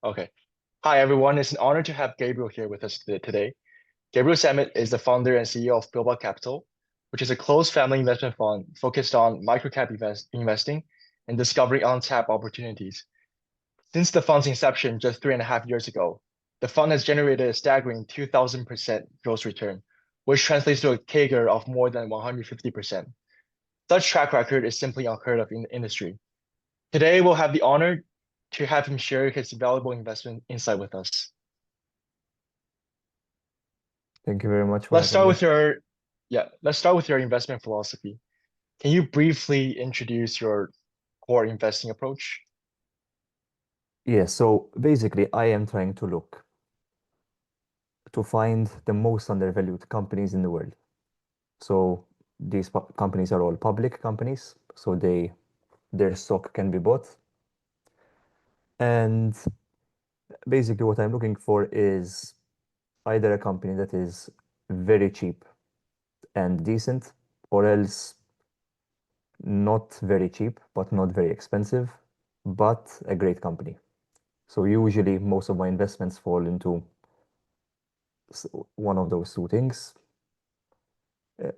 Okay. Hi, everyone. It's an honor to have Gabriel here with us today. Gabriel Sammet is the founder and CEO of Bilbel Capital, which is a closed family investment fund focused on microcap investing and discovering untapped opportunities. Since the fund's inception just 3.5 years ago, the fund has generated a staggering 2,000% gross return, which translates to a CAGR of more than 150%. Such track record is simply unheard of in the industry. Today, we'll have the honor to have him share his valuable investment insight with us. Thank you very much for Let's having start me. with your let's start with your investment philosophy. Can you briefly introduce your core investing approach? Yeah, so basically, I am trying to look to find the most undervalued companies in the world. So these companies are all public companies, so their stock can be bought. And basically, what I'm looking for is either a company that is very cheap and decent, or else not very cheap, but not very expensive, but a great company. So usually, most of my investments fall into one of those two things.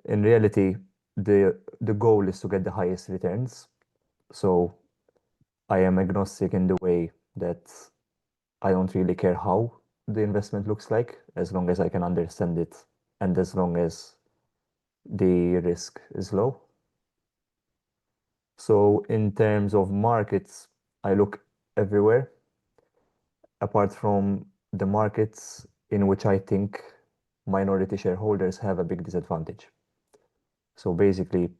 In reality, the goal is to get the highest returns. So I am agnostic in the way that I don't really care how the investment looks like, as long as I can understand it and as long as the risk is low. So in terms of markets, I look everywhere apart from the markets in which I think minority shareholders have a big disadvantage. So basically,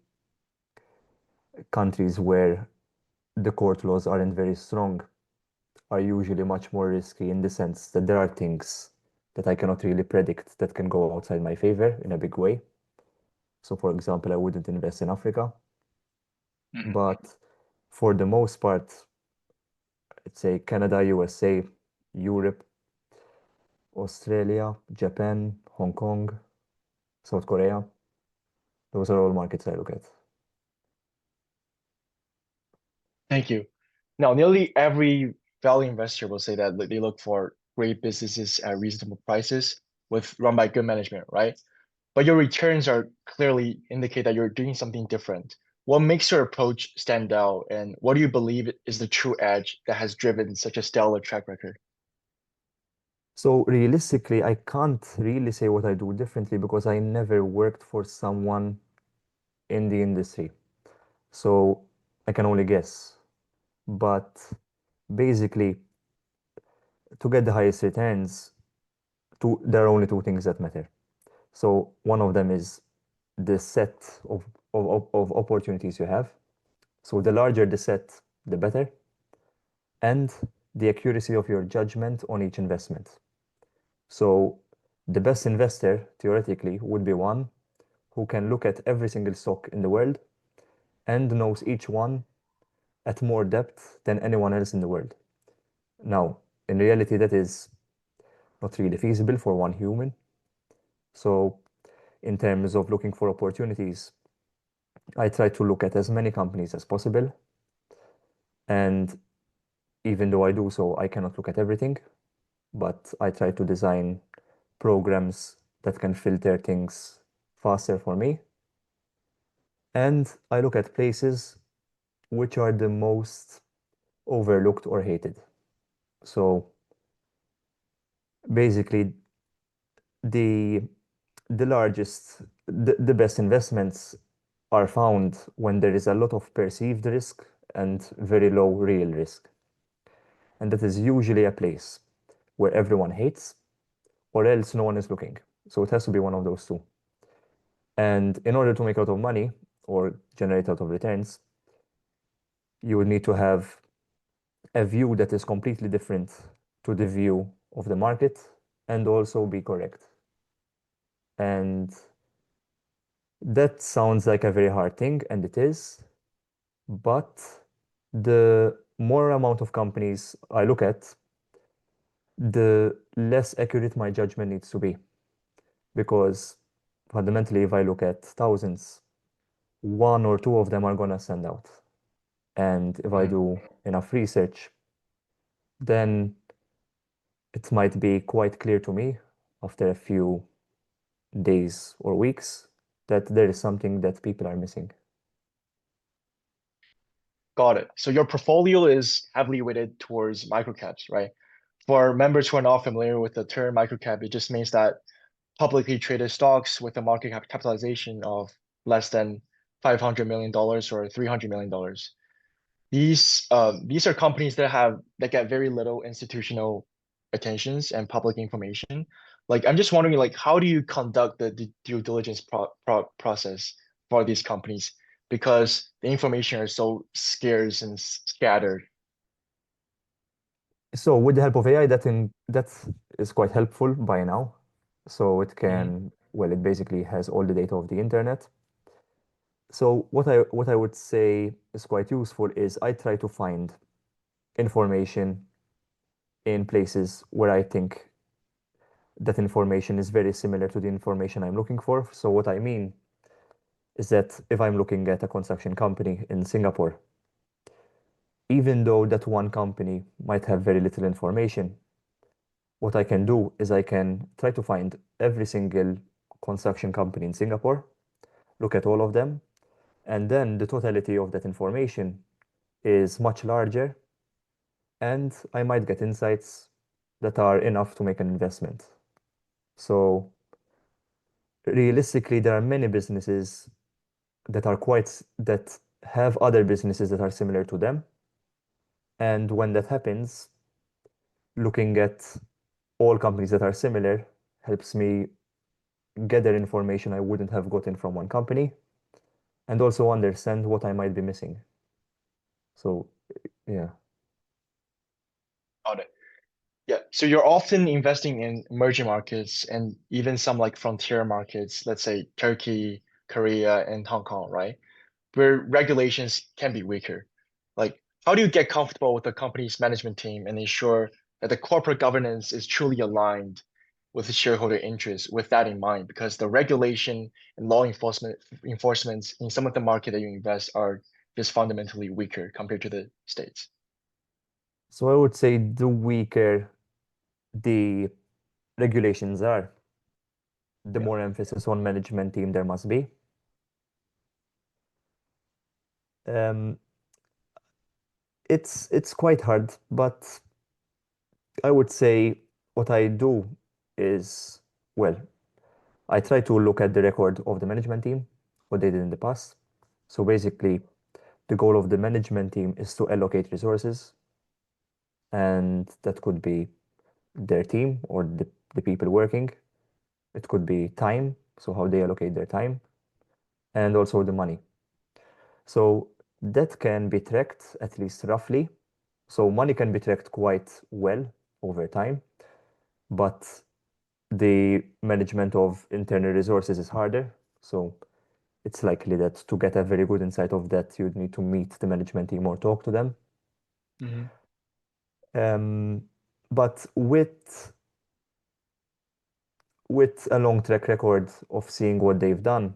countries where the court laws aren't very strong are usually much more risky in the sense that there are things that I cannot really predict that can go outside my favor in a big way. So, for example, I wouldn't invest in Africa, Mhm. but for the most part, let's say Canada, USA, Europe, Australia, Japan, Hong Kong, South Korea, those are all markets I look at. Thank you. Now, nearly every value investor will say that they look for great businesses at reasonable prices with run by good management, right? But your returns are clearly indicate that you're doing something different. What makes your approach stand out, and what do you believe is the true edge that has driven such a stellar track record? So realistically, I can't really say what I do differently because I never worked for someone in the industry. So I can only guess. But basically, to get the highest returns, there are only two things that matter. So one of them is the set of opportunities you have. So the larger the set, the better. And the accuracy of your judgment on each investment. So the best investor, theoretically, would be one who can look at every single stock in the world and knows each one at more depth than anyone else in the world. Now, in reality, that is not really feasible for one human. So, in terms of looking for opportunities, I try to look at as many companies as possible. And even though I do so, I cannot look at everything, but I try to design programs that can filter things faster for me. And I look at places which are the most overlooked or hated. So basically, the the best investments are found when there is a lot of perceived risk and very low real risk. And that is usually a place where everyone hates or else no one is looking. So it has to be one of those two. And in order to make a lot of money or generate a lot of returns, you would need to have a view that is completely different to the view of the market and also be correct. And that sounds like a very hard thing, and it is, but the more amount of companies I look at, the less accurate my judgment needs to be. Because fundamentally, if I look at thousands, one or two of them are gonna stand out. And if I Mhm. do enough research, then it might be quite clear to me after a few days or weeks that there is something that people are missing. Got it. So your portfolio is heavily weighted towards microcaps, right? For members who are not familiar with the term microcap, it just means that publicly traded stocks with a market capitalization of less than $500 million or $300 million. These are companies that get very little institutional attentions and public information. Like I'm just wondering, like how do you conduct the due diligence process for these companies? Because the information are so scarce and scattered. So with the help of AI, that is quite helpful by now. So it Mhm. can, well, it basically has all the data of the internet. So what I would say is quite useful is I try to find information in places where I think that information is very similar to the information I'm looking for. So what I mean is that if I'm looking at a construction company in Singapore, even though that one company might have very little information, what I can do is I can try to find every single construction company in Singapore, look at all of them, and then the totality of that information is much larger, and I might get insights that are enough to make an investment. So realistically, there are many businesses that have other businesses that are similar to them. And when that happens, looking at all companies that are similar helps me gather information I wouldn't have gotten from one company and also understand what I might be missing. So, yeah. Got it. Yeah. So you're often investing in emerging markets and even some like frontier markets, let's say Turkey, Korea, and Hong Kong, right? Where regulations can be weaker. Like, how do you get comfortable with the company's management team and ensure that the corporate governance is truly aligned with the shareholder interests with that in mind? Because the regulation and law enforcements in some of the market that you invest are just fundamentally weaker compared to the States. So I would say the weaker the regulations are, the Yeah. more emphasis on management team there must be. Um, it's quite hard, but I would say what I do is, well, I try to look at the record of the management team, what they did in the past. So basically, the goal of the management team is to allocate resources, and that could be their team or the people working. It could be time, so how they allocate their time, and also the money. So that can be tracked at least roughly. So money can be tracked quite well over time, but the management of internal resources is harder. So it's likely that to get a very good insight of that, you'd need to meet the management team or talk to them. Hmm. Um, but with a long track record of seeing what they've done,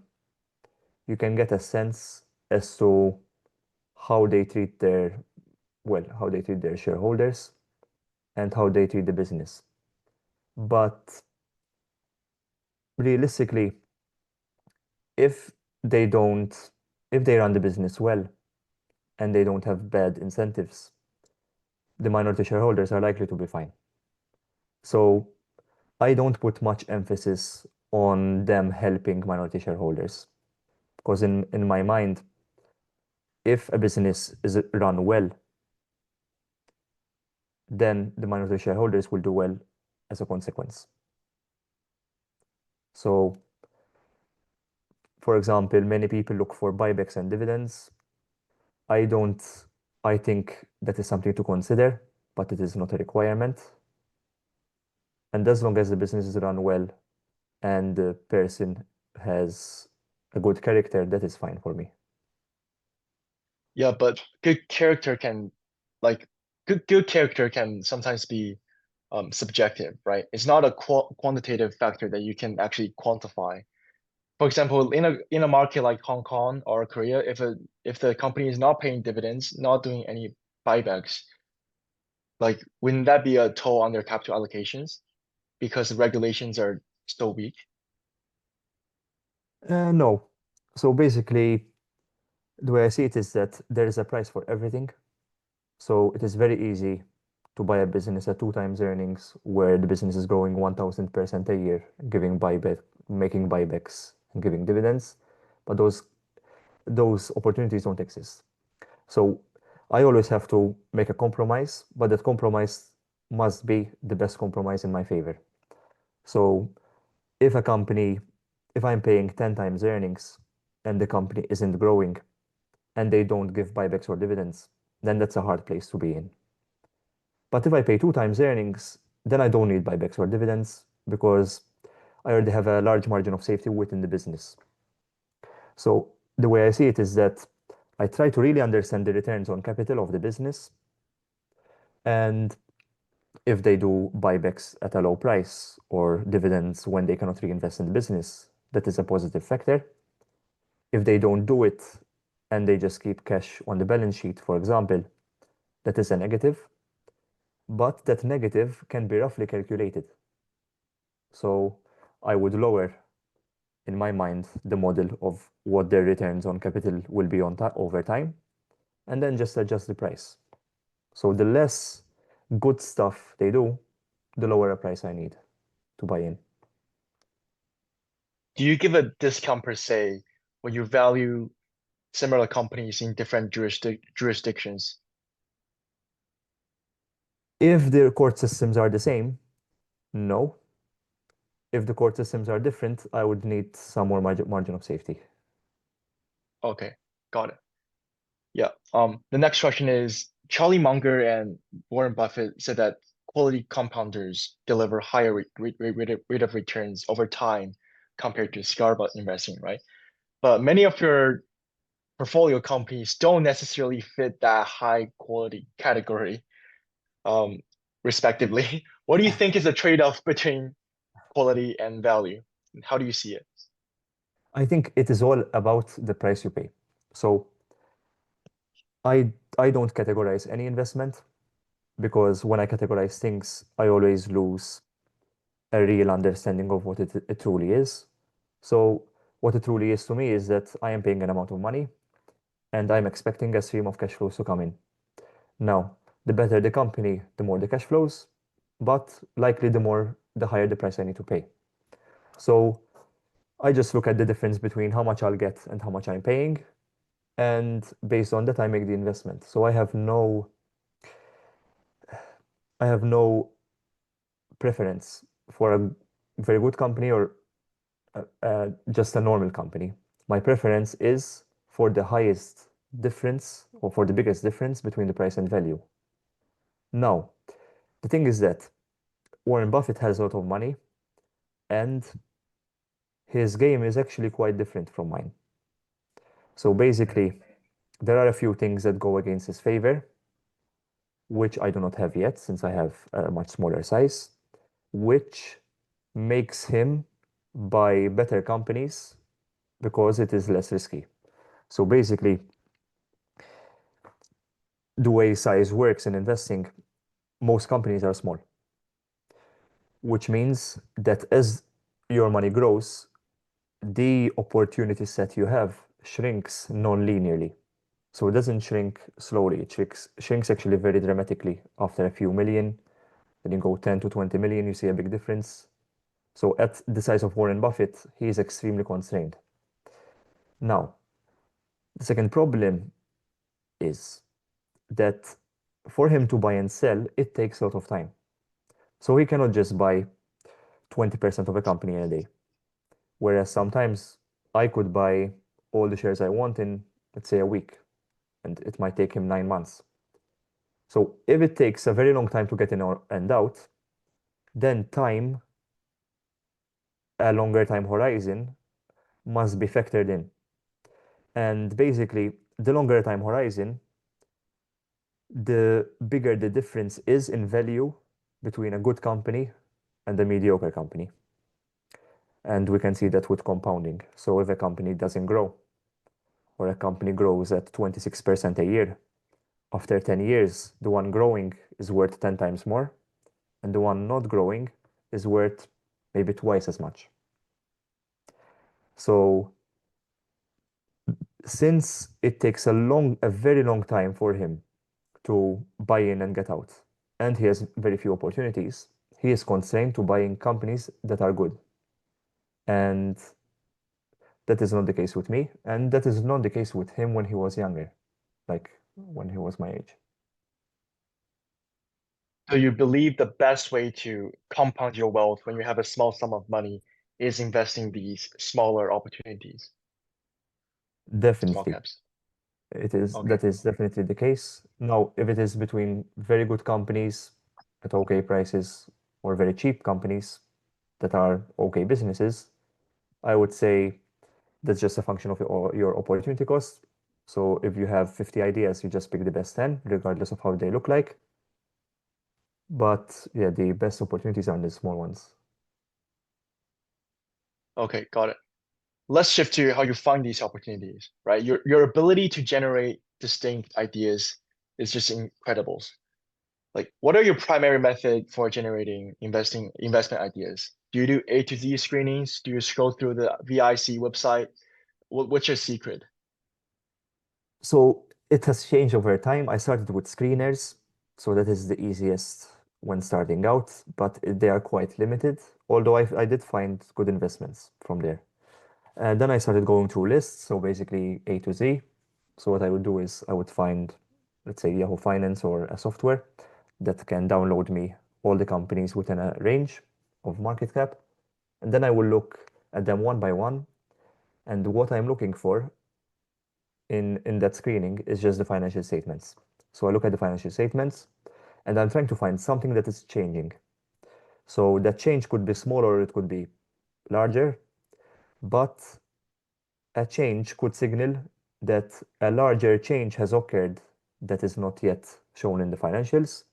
you can get a sense as to how they treat how they treat their shareholders and how they treat the business. But realistically, if they don't, if they run the business well and they don't have bad incentives, the minority shareholders are likely to be fine. So I don't put much emphasis on them helping minority shareholders because in my mind, if a business is run well, then the minority shareholders will do well as a consequence. So, for example, many people look for buybacks and dividends. I don't, I think that is something to consider, but it is not a requirement. And as long as the business is run well and the person has a good character, that is fine for me. Yeah, but good character can, like, good character can sometimes be subjective, right? It's not a quantitative factor that you can actually quantify. For example, in a market like Hong Kong or Korea, if the company is not paying dividends, not doing any buybacks, Like, wouldn't that be a toll on their capital allocations because the regulations are so weak? No. So basically, the way I see it is that there is a price for everything. So it is very easy to buy a business at two times earnings where the business is growing 1000% a year, making buybacks and giving dividends. But those opportunities don't exist. So I always have to make a compromise, but that compromise must be the best compromise in my favor. So if a company, if I'm paying 10 times earnings and the company isn't growing and they don't give buybacks or dividends, then that's a hard place to be in. But if I pay two times earnings, then I don't need buybacks or dividends because I already have a large margin of safety within the business. So the way I see it is that I try to really understand the returns on capital of the business. And if they do buybacks at a low price or dividends when they cannot reinvest in the business, that is a positive factor. If they don't do it and they just keep cash on the balance sheet, for example, that is a negative, but that negative can be roughly calculated. So I would lower, in my mind, the model of what their returns on capital will be over time, and then just adjust the price. So the less good stuff they do, the lower a price I need to buy in. Do you give a discount per se when you value similar companies in different jurisdictions? If their court systems are the same, no. If the court systems are different, I would need some more margin of safety. Okay, got it. Yeah. The next question is Charlie Munger and Warren Buffett said that quality compounders deliver higher rate of returns over time compared to scarba investing, right? But many of your portfolio companies don't necessarily fit that high quality category, um, respectively. What do you think is the trade-off between quality and value? And how do you see it? I think it is all about the price you pay. So I I don't categorize any investment because when I categorize things, I always lose a real understanding of what it truly is. So what it truly is to me is that I am paying an amount of money and I'm expecting a stream of cash flows to come in. Now, the better the company, the more the cash flows, but likely the higher the price I need to pay. So I just look at the difference between how much I'll get and how much I'm paying, and based on that, I make the investment. So I have no preference for a very good company or just a normal company. My preference is for the highest difference or for the biggest difference between the price and value. Now, the thing is that Warren Buffett has a lot of money and his game is actually quite different from mine. So basically, there are a few things that go against his favor, which I do not have yet since I have a much smaller size, which makes him buy better companies because it is less risky. So basically, the way size works in investing, most companies are small, which means that as your money grows, the opportunity set you have shrinks non-linearly. So it doesn't shrink slowly. It shrinks actually very dramatically after a few million. Then you go 10 to 20 million, you see a big difference. So at the size of Warren Buffett, he is extremely constrained. Now, the second problem is that for him to buy and sell, it takes a lot of time. So he cannot just buy 20% of a company in a day. Whereas sometimes I could buy all the shares I want in, let's say, a week, and it might take him 9 months. So if it takes a very long time to get in and out, then a longer time horizon, must be factored in. And basically, the longer time horizon, the bigger the difference is in value between a good company and a mediocre company. And we can see that with compounding. So if a company doesn't grow, or a company grows at 26% a year, after 10 years, the one growing is worth 10 times more, and the one not growing is worth maybe twice as much. So since it takes a very long time for him to buy in and get out, and he has very few opportunities, he is constrained to buying companies that are good. And that is not the case with me, and that is not the case with him when he was younger, like when he was my age. So you believe the best way to compound your wealth when you have a small sum of money is investing these smaller opportunities, small Definitely. caps. Okay. That is definitely the case. Now, if it is between very good companies at okay prices or very cheap companies that are okay businesses, I would say that's just a function of your opportunity cost. So if you have 50 ideas, you just pick the best 10, regardless of how they look like. But yeah, the best opportunities are in the small ones. Okay, got it. Let's shift to how you find these opportunities, right? Your ability to generate distinct ideas is just incredible. Like, what are your primary method for generating investment ideas? Do you do A to Z screenings? Do you scroll through the VIC website? What's your secret? So it has changed over time. I started with screeners, so that is the easiest when starting out, but they are quite limited, although I did find good investments from there. And then I started going through lists, so basically A to Z. So what I would do is I would find, let's say, Yahoo Finance or a software that can download me all the companies within a range of market cap. And then I will look at them one by one. And what I'm looking for in that screening is just the financial statements. So I look at the financial statements and I'm trying to find something that is changing. So that change could be small or it could be larger, but a change could signal that a larger change has occurred that is not yet shown in the financials,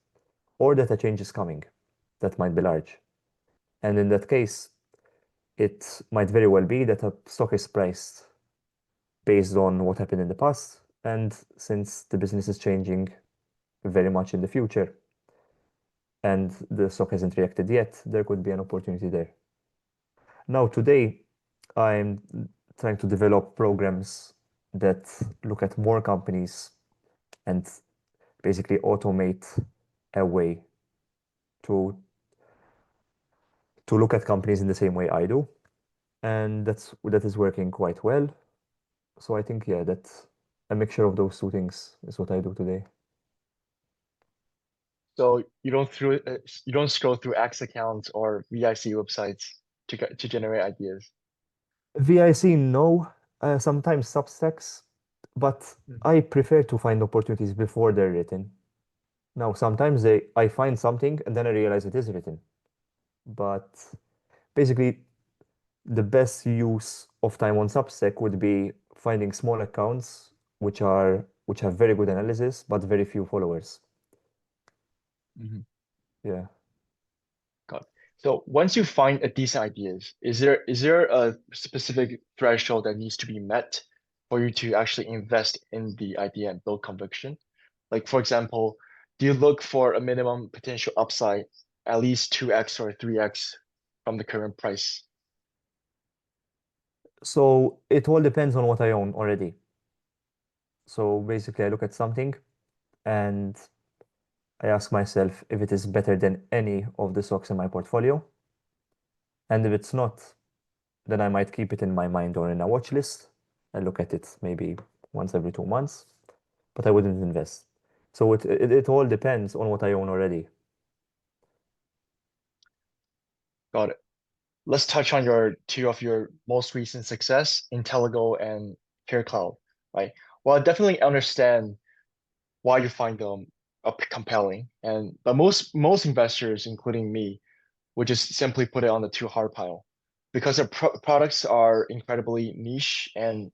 or that a change is coming that might be large. And in that case, it might very well be that a stock is priced based on what happened in the past. And since the business is changing very much in the future and the stock hasn't reacted yet, there could be an opportunity there. Now, today, I'm trying to develop programs that look at more companies and basically automate a way to look at companies in the same way I do. And that is working quite well. So I think, yeah, that a mixture of those two things is what I do today. So you don't scroll through X accounts or VIC websites to generate ideas. VIC, no, sometimes Substacks, but Mhm. I prefer to find opportunities before they're written. Now, sometimes I find something and then I realize it is written. But basically, the best use of time on Substack would be finding small accounts which have very good analysis but very few followers. Mhm. Yeah. Got it. So once you find a decent ideas, is there a specific threshold that needs to be met for you to actually invest in the idea and build conviction? Like for example, do you look for a minimum potential upside, at least 2x or 3x from the current price? So it all depends on what I own already. So basically, I look at something and I ask myself if it is better than any of the stocks in my portfolio. And if it's not, then I might keep it in my mind or in a watch list and look at it maybe once every 2 months, but I wouldn't invest. So it all depends on what I own already. Got it. Let's touch on your two of your most recent success, IntelliGo and CareCloud, right? Well, I definitely understand why you find them compelling, and but most investors, including me, would just simply put it on the too hard pile because their products are incredibly niche and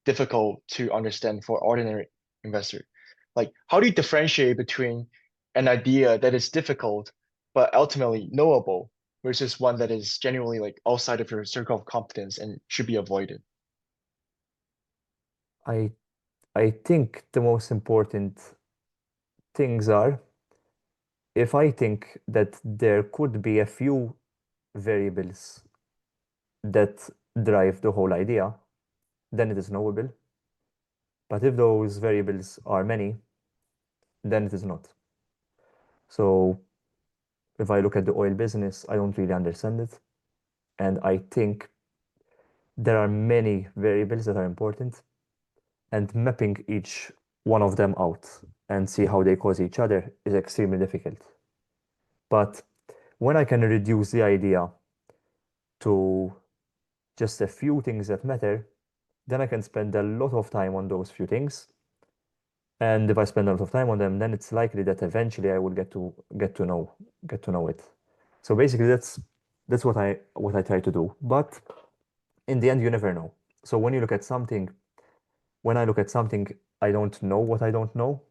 difficult to understand for ordinary investor. Like, how do you differentiate between an idea that is difficult but ultimately knowable versus one that is genuinely like outside of your circle of competence and should be avoided? I I think the most important things are if I think that there could be a few variables that drive the whole idea, then it is knowable. But if those variables are many, then it is not. So if I look at the oil business, I don't really understand it. And I think there are many variables that are important, and mapping each one of them out and see how they cause each other is extremely difficult. But when I can reduce the idea to just a few things that matter, then I can spend a lot of time on those few things. And if I spend a lot of time on them, then it's likely that eventually I will get to know it. So basically that's what I try to do. But in the end, you never know. So when I look at something, I don't know what I don't know,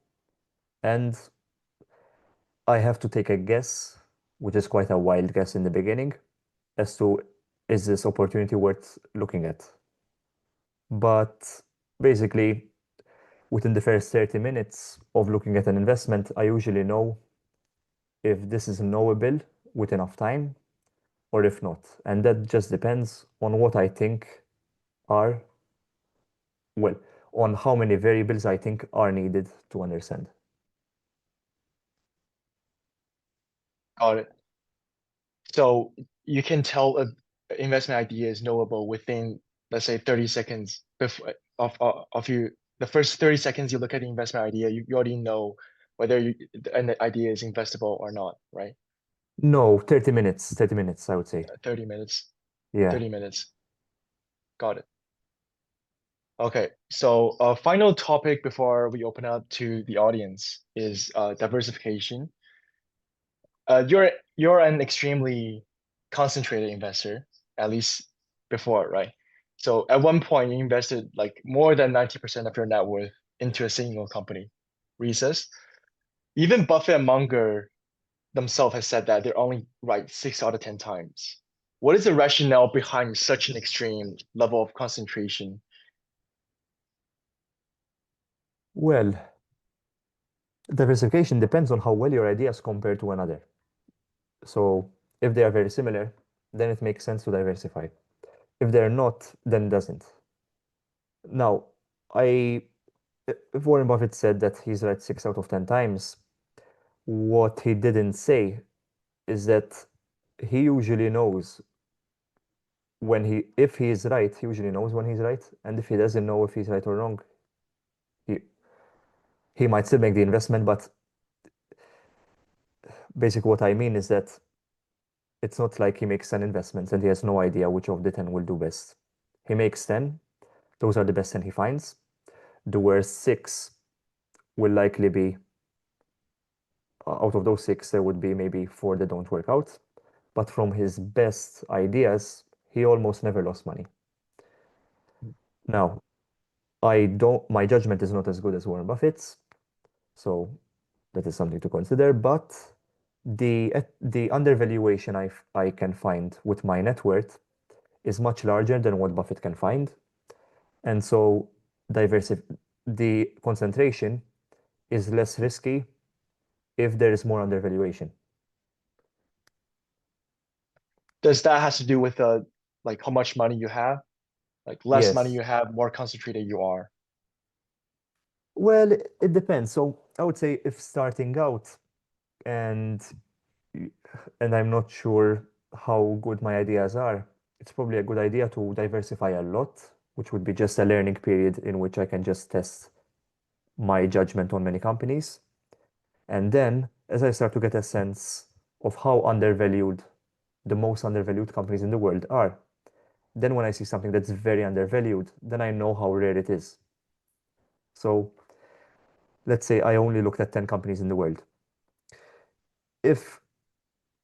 and I have to take a guess, which is quite a wild guess in the beginning, as to is this opportunity worth looking at? But basically, within the first 30 minutes of looking at an investment, I usually know if this is knowable with enough time or if not. And that just depends on what I think are, well, on how many variables I think are needed to understand. Got it. So you can tell a investment idea is knowable within, let's say, 30 seconds before of you. The first 30 seconds you look at the investment idea, you already know whether an idea is investable or not, right? No, 30 minutes, I would say. 30 minutes, Yeah. 30 minutes. Got it. Okay, so final topic before we open up to the audience is diversification. You're an extremely concentrated investor, at least before, right? So at one point you invested like more than 90% of your net worth into a single company, Reese's. Even Buffett and Munger themselves have said that they're only right 6 out of 10 times. What is the rationale behind such an extreme level of concentration? Well, diversification depends on how well your ideas compare to another. So if they are very similar, then it makes sense to diversify. If they're not, then it doesn't. Now, I if Warren Buffett said that he's right 6 out of 10 times, what he didn't say is that he usually knows if he is right, he usually knows when he's right. And if he doesn't know if he's right or wrong, he, he might still make the investment. But basically, what I mean is that it's not like he makes 10 investments and he has no idea which of the 10 will do best. He makes 10, those are the best 10 he finds. The worst six will likely be, out of those six, there would be maybe four that don't work out. But from his best ideas, he almost never lost money. Now, my judgment is not as good as Warren Buffett's, so that is something to consider. But the undervaluation I can find with my net worth is much larger than what Buffett can find. And so diversif the concentration is less risky if there is more undervaluation. Does that has to do with like how much money you have? Like less money Yes. you have, more concentrated you are. Well, it depends. So I would say if starting out and and I'm not sure how good my ideas are, it's probably a good idea to diversify a lot, which would be just a learning period in which I can just test my judgment on many companies. And then, as I start to get a sense of how undervalued the most undervalued companies in the world are, then when I see something that's very undervalued, then I know how rare it is. So let's say I only looked at 10 companies in the world. If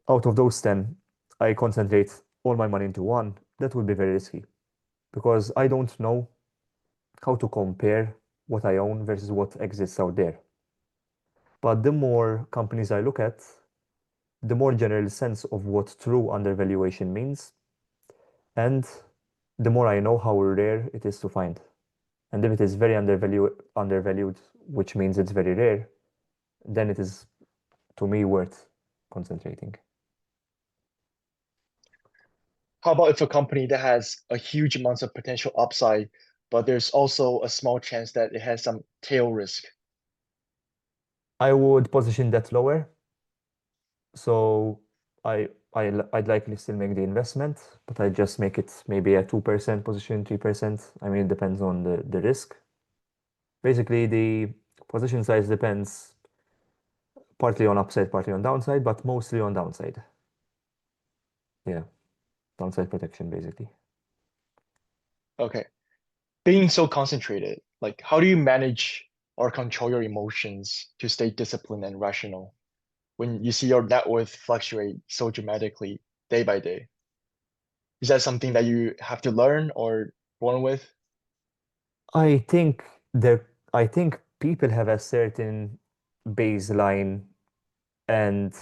out of those 10, I concentrate all my money into one, that would be very risky because I don't know how to compare what I own versus what exists out there. But the more companies I look at, the more general sense of what true undervaluation means, and the more I know how rare it is to find. And if it is very undervalued, which means it's very rare, then it is to me worth concentrating. How about if a company that has a huge amounts of potential upside, but there's also a small chance that it has some tail risk? I would position that lower. So I'd likely still make the investment, but I just make it maybe a 2% position, 3%. I mean, it depends on the risk. Basically, the position size depends partly on upside, partly on downside, but mostly on downside. Yeah, downside protection, basically. Okay. Being so concentrated, like how do you manage or control your emotions to stay disciplined and rational when you see your net worth fluctuate so dramatically day by day? Is that something that you have to learn or born with? I think I think people have a certain baseline and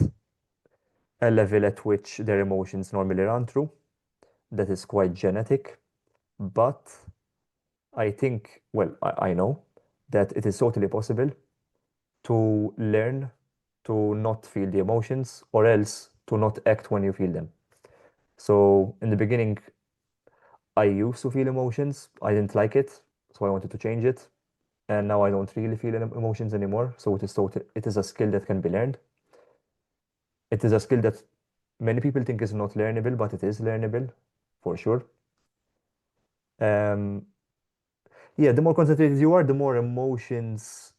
a level at which their emotions normally run through. That is quite genetic. But I think, well, I know that it is totally possible to learn to not feel the emotions or else to not act when you feel them. So in the beginning, I used to feel emotions. I didn't like it, so I wanted to change it. And now I don't really feel emotions anymore. So it is a skill that can be learned. It is a skill that many people think is not learnable, but it is learnable for sure. Um, yeah, the more concentrated you are, the more emotions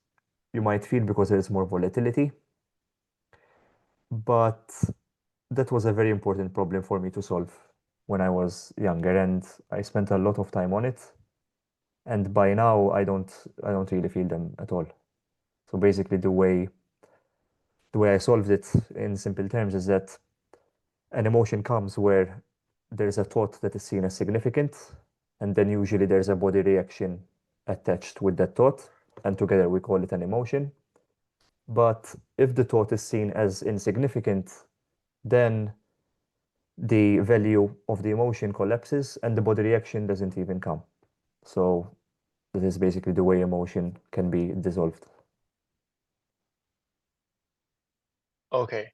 you might feel because there is more volatility. But that was a very important problem for me to solve when I was younger, and I spent a lot of time on it. And by now, I don't really feel them at all. So basically, the way I solved it in simple terms is that an emotion comes where there's a thought that is seen as significant, and then usually there's a body reaction attached with that thought, and together we call it an emotion. But if the thought is seen as insignificant, then the value of the emotion collapses and the body reaction doesn't even come. So this is basically the way emotion can be dissolved. Okay.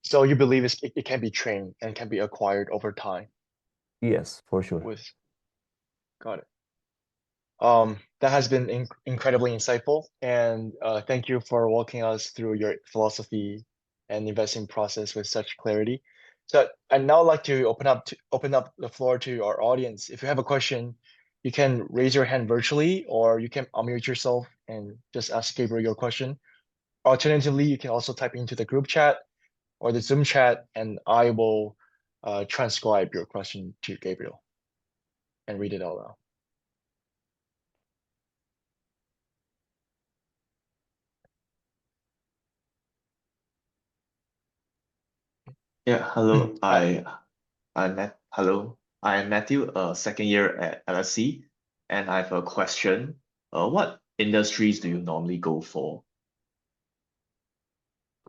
So you believe it can be trained and can be acquired over time Yes, for sure. with, got it. That has been incredibly insightful, and thank you for walking us through your philosophy and investing process with such clarity. So I'd now like to open up the floor to our audience. If you have a question, you can raise your hand virtually, or you can unmute yourself and just ask Gabriel your question. Alternatively, you can also type into the group chat or the Zoom chat, and I will transcribe your question to Gabriel and read it out loud. Yeah, hello. Uh, Hello. I'm Matthew, second year at LSE, and I have a question. What industries do you normally go for?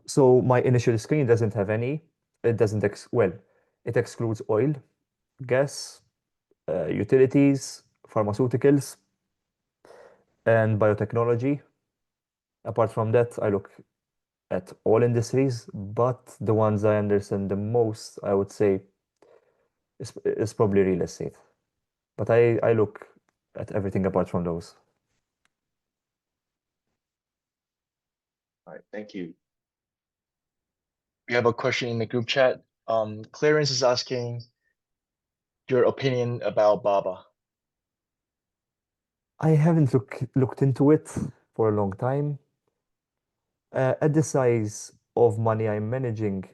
So my initial screen doesn't have any. It doesn't well, it excludes oil, gas, utilities, pharmaceuticals, and biotechnology. Apart from that, I look at all industries, but the ones I understand the most, I would say, is probably real estate. But I look at everything apart from those. All right, thank you. we have a question in the group chat. Clarence is asking your opinion about Baba. I haven't looked into it for a long time. At the size of money I'm managing,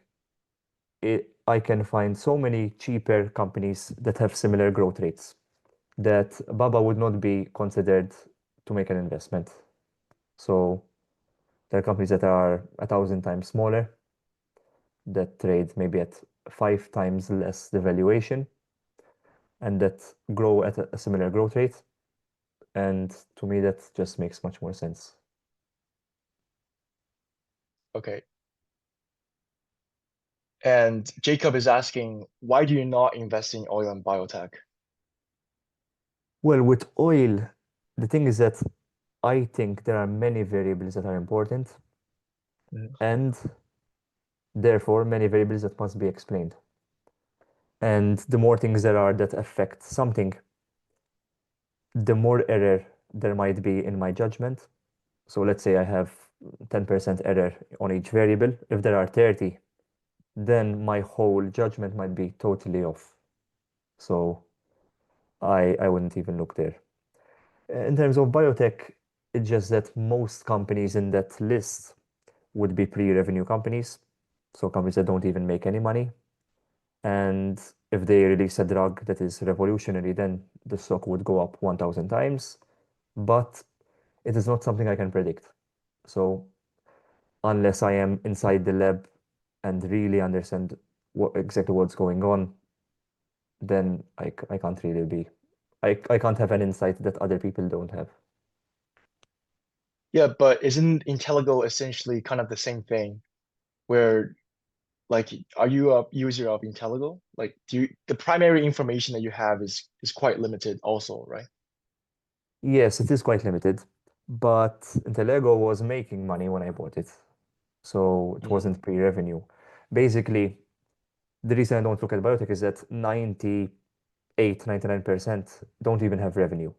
I can find so many cheaper companies that have similar growth rates that Baba would not be considered to make an investment. So there are companies that are 1,000 times smaller that trade maybe at 5 times less the valuation and that grow at a similar growth rate. And to me, that just makes much more sense. Okay. And Jacob is asking, why do you not invest in oil and biotech? Well, with oil, the thing is that I think there are many variables that are important. Mhm. And Therefore, many variables that must be explained. And the more things there are that affect something, the more error there might be in my judgment. So let's say I have 10% error on each variable. If there are 30, then my whole judgment might be totally off. So I wouldn't even look there. In terms of biotech, it's just that most companies in that list would be pre-revenue companies, so companies that don't even make any money. And if they release a drug that is revolutionary, then the stock would go up 1,000 times. But it is not something I can predict. So unless I am inside the lab and really understand exactly what's going on, then I can't really be. I can't have an insight that other people don't have. Yeah, but isn't IntelliGo essentially kind of the same thing? Where like, are you a user of IntelliGo? Like, the primary information that you have is quite limited also, right? Yes, it is quite limited, but Intellego was making money when I bought it, so it Mm. wasn't pre-revenue. Basically, the reason I don't look at biotech is that 98, 99% don't even have revenue.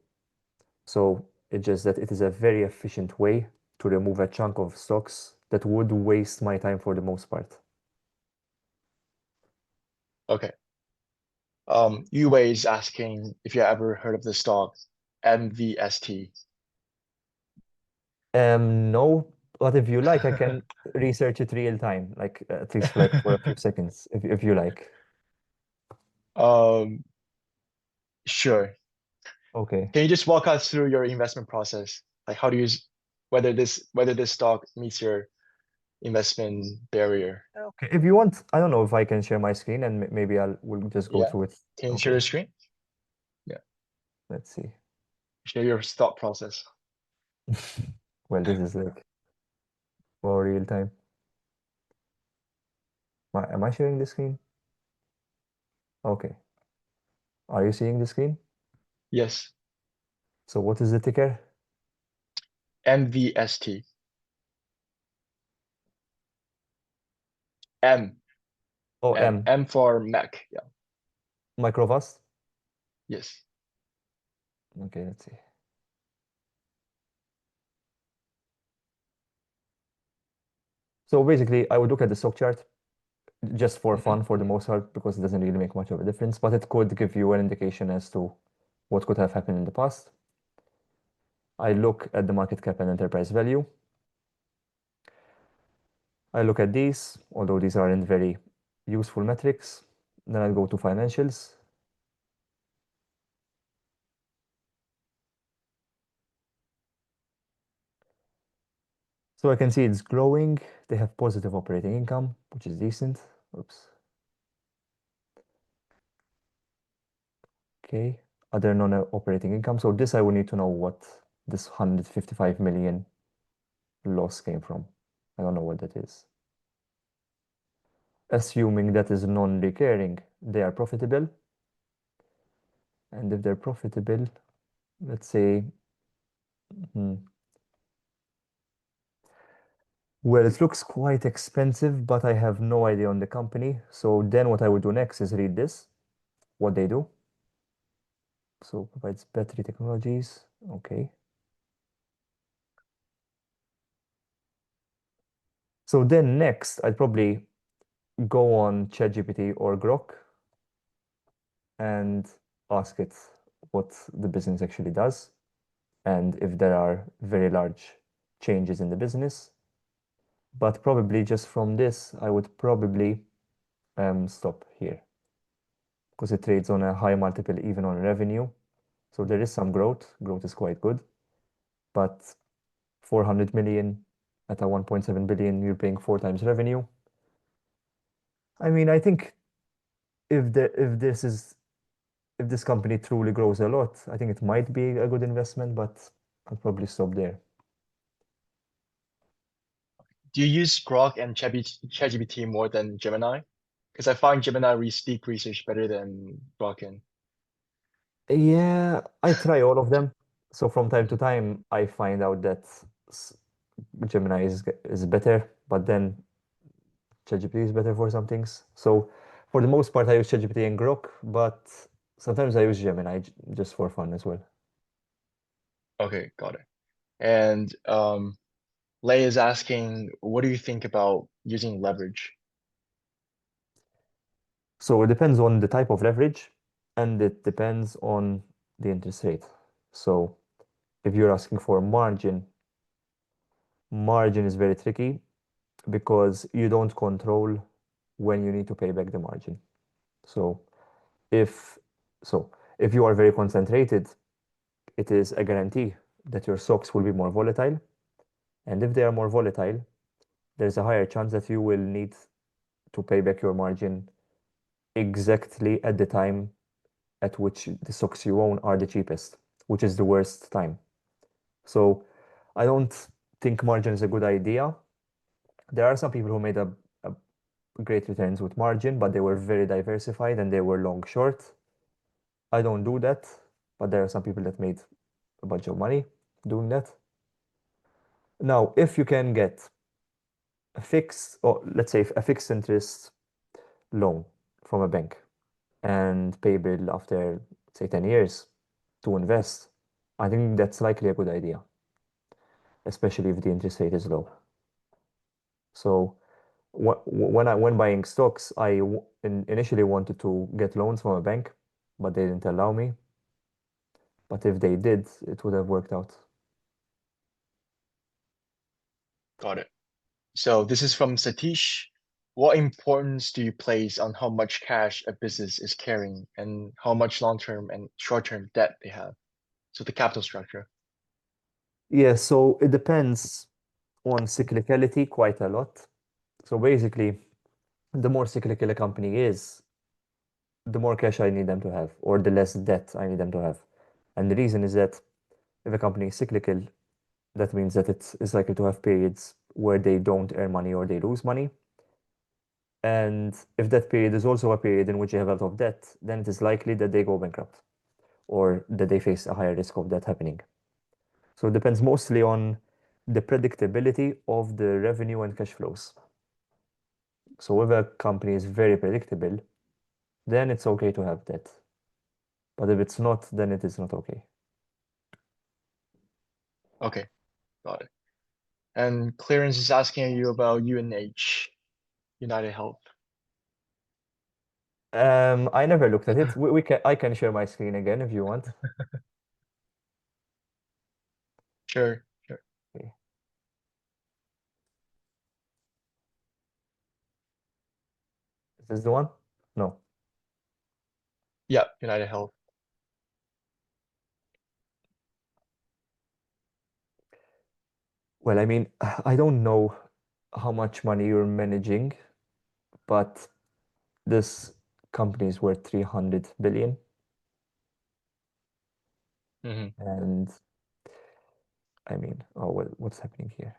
So it's just that it is a very efficient way to remove a chunk of stocks that would waste my time for the most part. Okay. Yue is asking if you ever heard of the stock MVST. No, but if you like, I can research it real time, like at least like for a few seconds, if you like. Um, sure. Okay. Can you just walk us through your investment process? Like, how do you whether this stock meets your investment barrier? Okay. If you want, I don't know if I can share my screen and maybe we'll just go Yeah. through it. Can you share your Okay. screen? Yeah. Let's see. Share your thought process. Well, this is like for real time. Am I sharing the screen? Okay. Are you seeing the screen? Yes. So what is the ticker? MVST. M. Oh, M. M. M for Mac. Yeah. Microvast. Yes. Okay, let's see. So basically, I would look at the stock chart just for Hmm. fun for the most part because it doesn't really make much of a difference, but it could give you an indication as to what could have happened in the past. I look at the market cap and enterprise value. I look at these, although these aren't very useful metrics. Then I go to financials. So I can see it's growing. They have positive operating income, which is decent. Oops. Okay. Other non-operating income. So this I would need to know what this 155 million loss came from. I don't know what that is. Assuming that is non-recurring, they are profitable. And if they're profitable, let's say, hmm, well, it looks quite expensive, but I have no idea on the company. So then what I would do next is read this, what they do. So provides battery technologies. Okay. So then next, I'd probably go on ChatGPT or Grok and ask it what the business actually does and if there are very large changes in the business. But probably just from this, I would probably stop here because it trades on a high multiple even on revenue. So there is some growth. Growth is quite good, but 400 million at a 1.7 billion, you're paying 4 times revenue. I mean, I think if this company truly grows a lot, I think it might be a good investment, but I'll probably stop there. Do you use Grok and ChatGPT more than Gemini? Because I find Gemini deep research better than Grok and. Yeah, I try all of them. So from time to Mhm. time, I find out that s- Gemini is better, but then ChatGPT is better for some things. So for the most part, I use ChatGPT and Grok, but sometimes I use Gemini just for fun as well. Okay, got it. And Lei is asking, what do you think about using leverage? So it depends on the type of leverage and it depends on the interest rate. So if you're asking for margin is very tricky because you don't control when you need to pay back the margin. So if so if you are very concentrated, it is a guarantee that your stocks will be more volatile. And if they are more volatile, there's a higher chance that you will need to pay back your margin exactly at the time at which the stocks you own are the cheapest, which is the worst time. So I don't think margin is a good idea. There are some people who made a great returns with margin, but they were very diversified and they were long short. I don't do that, but there are some people that made a bunch of money doing that. Now, if you can get a fixed, or let's say a fixed interest loan from a bank and pay bill after, say, 10 years to invest, I think that's likely a good idea, especially if the interest rate is low. So when buying stocks, initially wanted to get loans from a bank, but they didn't allow me. But if they did, it would have worked out. Got it. So this is from Satish. What importance do you place on how much cash a business is carrying and how much long-term and short-term debt they have? So the capital structure. Yeah, so it depends on cyclicality quite a lot. So basically, the more cyclical a company is, the more cash I need them to have, or the less debt I need them to have. And the reason is that if a company is cyclical, that means that it is likely to have periods where they don't earn money or they lose money. And if that period is also a period in which they have a lot of debt, then it is likely that they go bankrupt or that they face a higher risk of that happening. So it depends mostly on the predictability of the revenue and cash flows. So if a company is very predictable, then it's okay to have debt. But if it's not, then it is not okay. Okay, got it. And Clarence is asking you about UNH, United Health. I never looked at it. I can share my screen again if you want. Sure, sure. Okay. Is this the one? No. Yeah, United Health. Well, I mean, I don't know how much money you're managing, but this company is worth 300 billion. Hmm. And I mean, oh, well, what's happening here?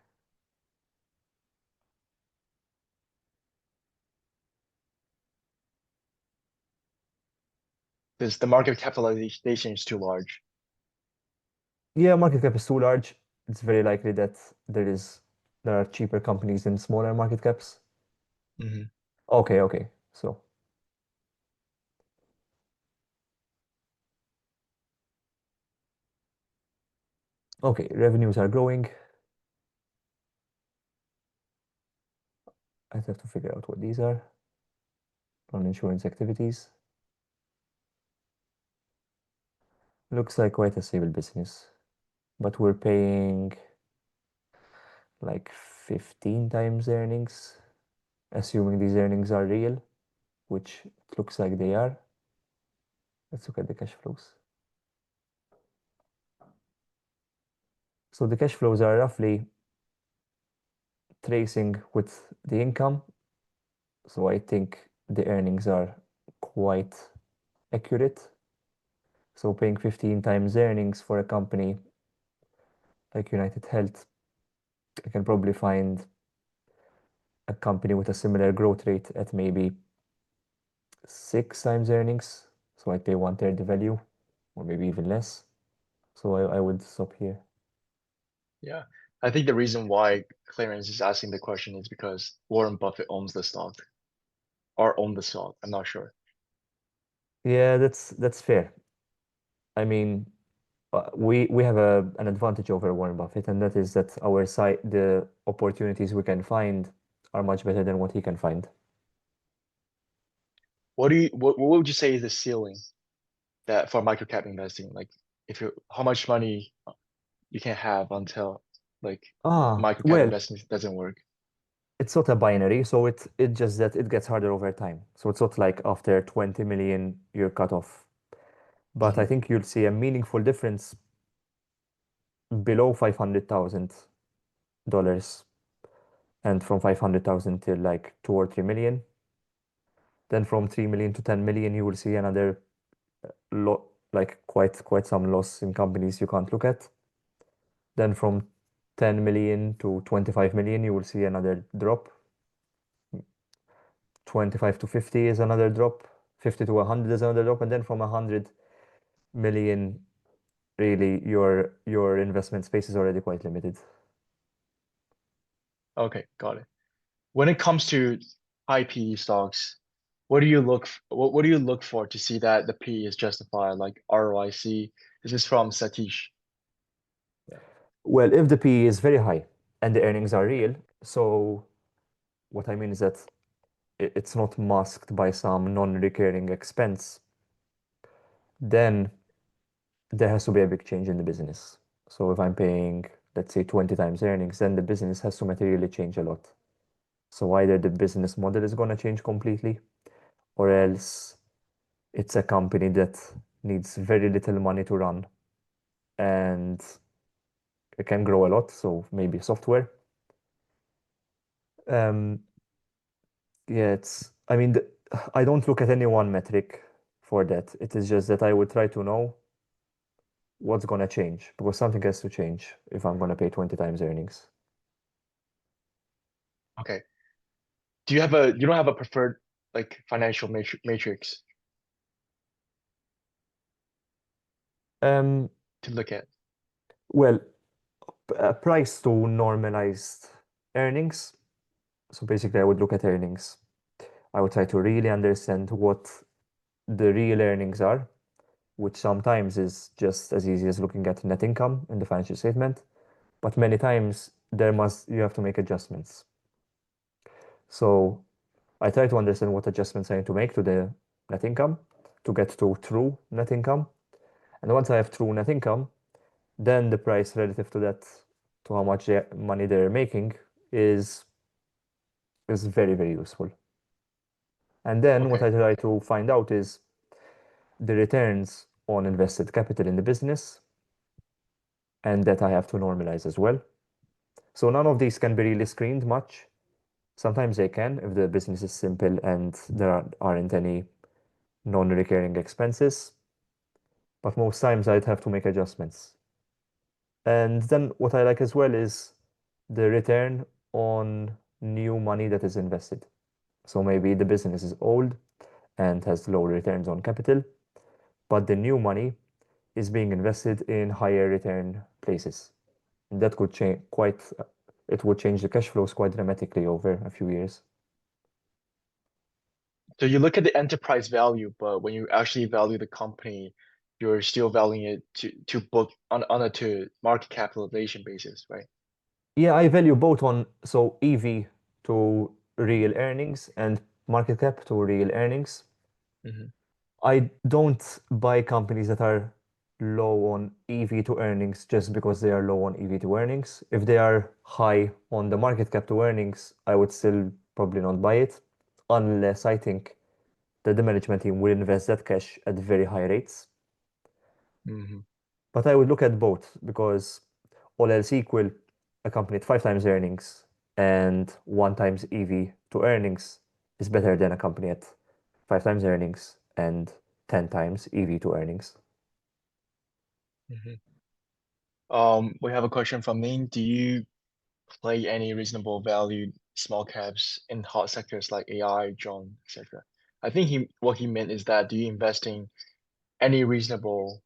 Because the market capitalization is too large. Yeah, market cap is too large. It's very likely that there are cheaper companies in smaller market caps. Hmm. Okay, okay. So, okay, revenues are growing. I have to figure out what these are. Non-insurance activities. Looks like quite a stable business, but we're paying like 15 times earnings, assuming these earnings are real, which it looks like they are. Let's look at the cash flows. So the cash flows are roughly tracing with the income. So I think the earnings are quite accurate. So paying 15 times earnings for a company like United Health, I can probably find a company with a similar growth rate at maybe 6 times earnings. So I pay 1/3 the value, or maybe even less. So I would stop here. Yeah. I think the reason why Clarence is asking the question is because Warren Buffett owns the stock or own the stock. I'm not sure. Yeah, that's fair. I mean, we have an advantage over Warren Buffett, and that is that our side, the opportunities we can find are much better than what he can find. What would you say is the ceiling that for microcap investing? Like if you how much money you can have until like microcap Well, investing doesn't work? it's not a binary, so it just that it gets harder over time. So it's not like after 20 million you're cut off. But I Hmm. think you'll see a meaningful difference below $500,000 and from 500,000 till like 2 or 3 million. Then from 3 million to 10 million, you will see another lot, like quite some loss in companies you can't look at. Then from 10 million to 25 million, you will see another drop. 25 to 50 is another drop. 50 to 100 is another drop. And then from 100 million, really, your investment space is already quite limited. Okay, got it. When it comes to high PE stocks, what do you look for to see that the PE is justified, like ROIC? This is from Satish. Yeah. Well, if the PE is very high and the earnings are real, so what I mean is that it's not masked by some non-recurring expense, then there has to be a big change in the business. So if I'm paying, let's say, 20 times earnings, then the business has to materially change a lot. So either the business model is going to change completely, or else it's a company that needs very little money to run and it can grow a lot. So maybe software. Um, yeah, I mean, I don't look at any one metric for that. It is just that I would try to know what's going to change because something has to change if I'm going to pay 20 times earnings. Okay. You don't have a preferred like financial matrix Um, to look at? well, price to normalized earnings. So basically, I would look at earnings. I would try to really understand what the real earnings are, which sometimes is just as easy as looking at net income in the financial statement, but many times you have to make adjustments. So I try to understand what adjustments I need to make to the net income to get to true net income. And once I have true net income, then the price relative to that, to how much money they're making, is very, very useful. And then what Okay. I try to find out is the returns on invested capital in the business, and that I have to normalize as well. So none of these can be really screened much. Sometimes they can if the business is simple and aren't any non-recurring expenses, but most times I'd have to make adjustments. And then what I like as well is the return on new money that is invested. So maybe the business is old and has low returns on capital, but the new money is being invested in higher return places. And that could change it would change the cash flows quite dramatically over a few years. So you look at the enterprise value, but when you actually value the company, you're still valuing it to book on a to market capitalization basis, right? Yeah, I value both on so EV to real earnings and market cap to real earnings. Hmm. I don't buy companies that are low on EV to earnings just because they are low on EV to earnings. If they are high on the market cap to earnings, I would still probably not buy it unless I think that the management team will invest that cash at very high rates. Hmm. But I would look at both because all else equal, a company at 5 times earnings and 1 times EV to earnings is better than a company at 5 times earnings and 10 times EV to earnings. Hmm. We have a question from Ming. Do you play any reasonable value small caps in hot sectors like AI, drone, etc.? I think what he meant is that do you invest in any reasonable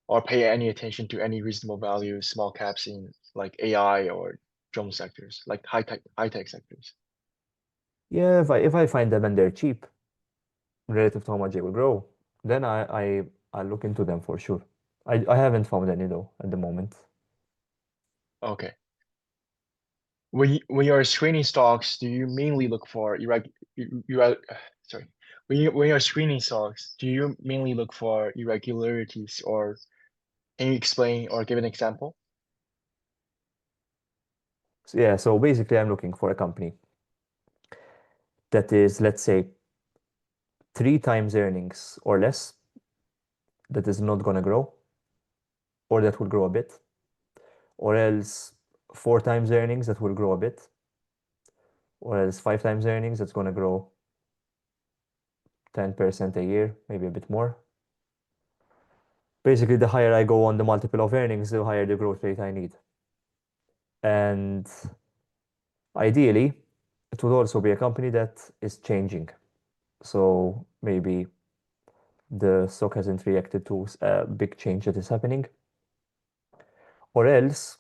or pay any attention to any reasonable value small caps in like AI or drone sectors, like high tech sectors? Yeah, if I find them and they're cheap relative to how much they will grow, then I look into them for sure. I haven't found any though at the moment. Okay. When you're screening stocks, do you mainly look for sorry. When you're screening stocks, do you mainly look for irregularities, or can you explain or give an example? So, yeah, so basically I'm looking for a company that is, let's say, 3 times earnings or less, that is not gonna grow, or that will grow a bit, or else 4 times earnings that will grow a bit, or else 5 times earnings that's gonna grow 10% a year, maybe a bit more. Basically, the higher I go on the multiple of earnings, the higher the growth rate I need. And ideally, it would also be a company that is changing. So maybe the stock hasn't reacted to a big change that is happening, or else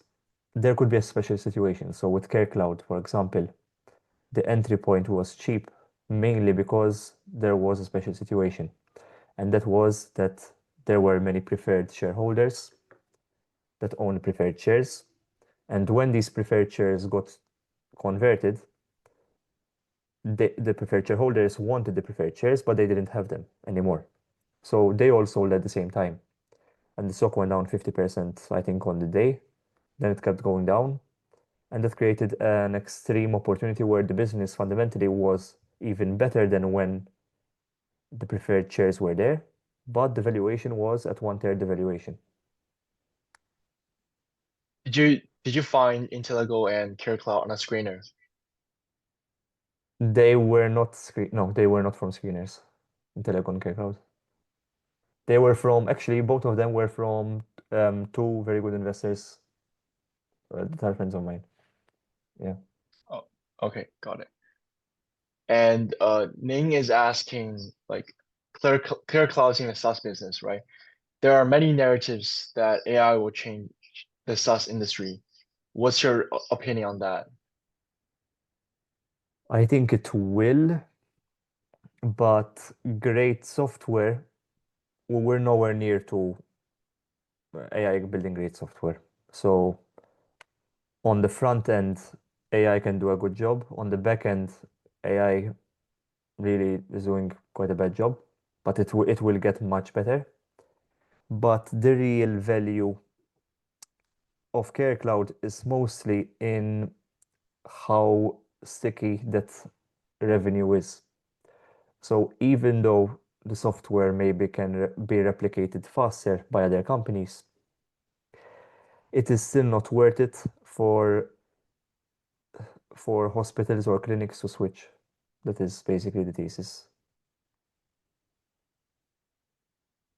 there could be a special situation. So with CareCloud, for example, the entry point was cheap mainly because there was a special situation, and that was that there were many preferred shareholders that owned preferred shares, and when these preferred shares got converted, the preferred shareholders wanted the preferred shares, but they didn't have them anymore. So they all sold at the same time. And the stock went down 50%, I think, on the day. Then it kept going down. And that created an extreme opportunity where the business fundamentally was even better than when the preferred shares were there, but the valuation was at 1/3 the valuation. Did you find Intellego and CareCloud on a screener? They were not no, they were not from screeners in Telecom Crowd. They were from, actually, both of them were from two very good investors that are friends of mine. Yeah. Oh, okay, got it. And Ning is asking, like, ClearCloud's in the SaaS business, right? There are many narratives that AI will change the SaaS industry. What's your opinion on that? I think it will, but great software, we're nowhere near to AI building great software. So on the front end, AI can do a good job. On the back end, AI really is doing quite a bad job, but it will get much better. But the real value of Care Cloud is mostly in how sticky that revenue is. So even though the software maybe can be replicated faster by other companies, it is still not worth it for hospitals or clinics to switch. That is basically the thesis.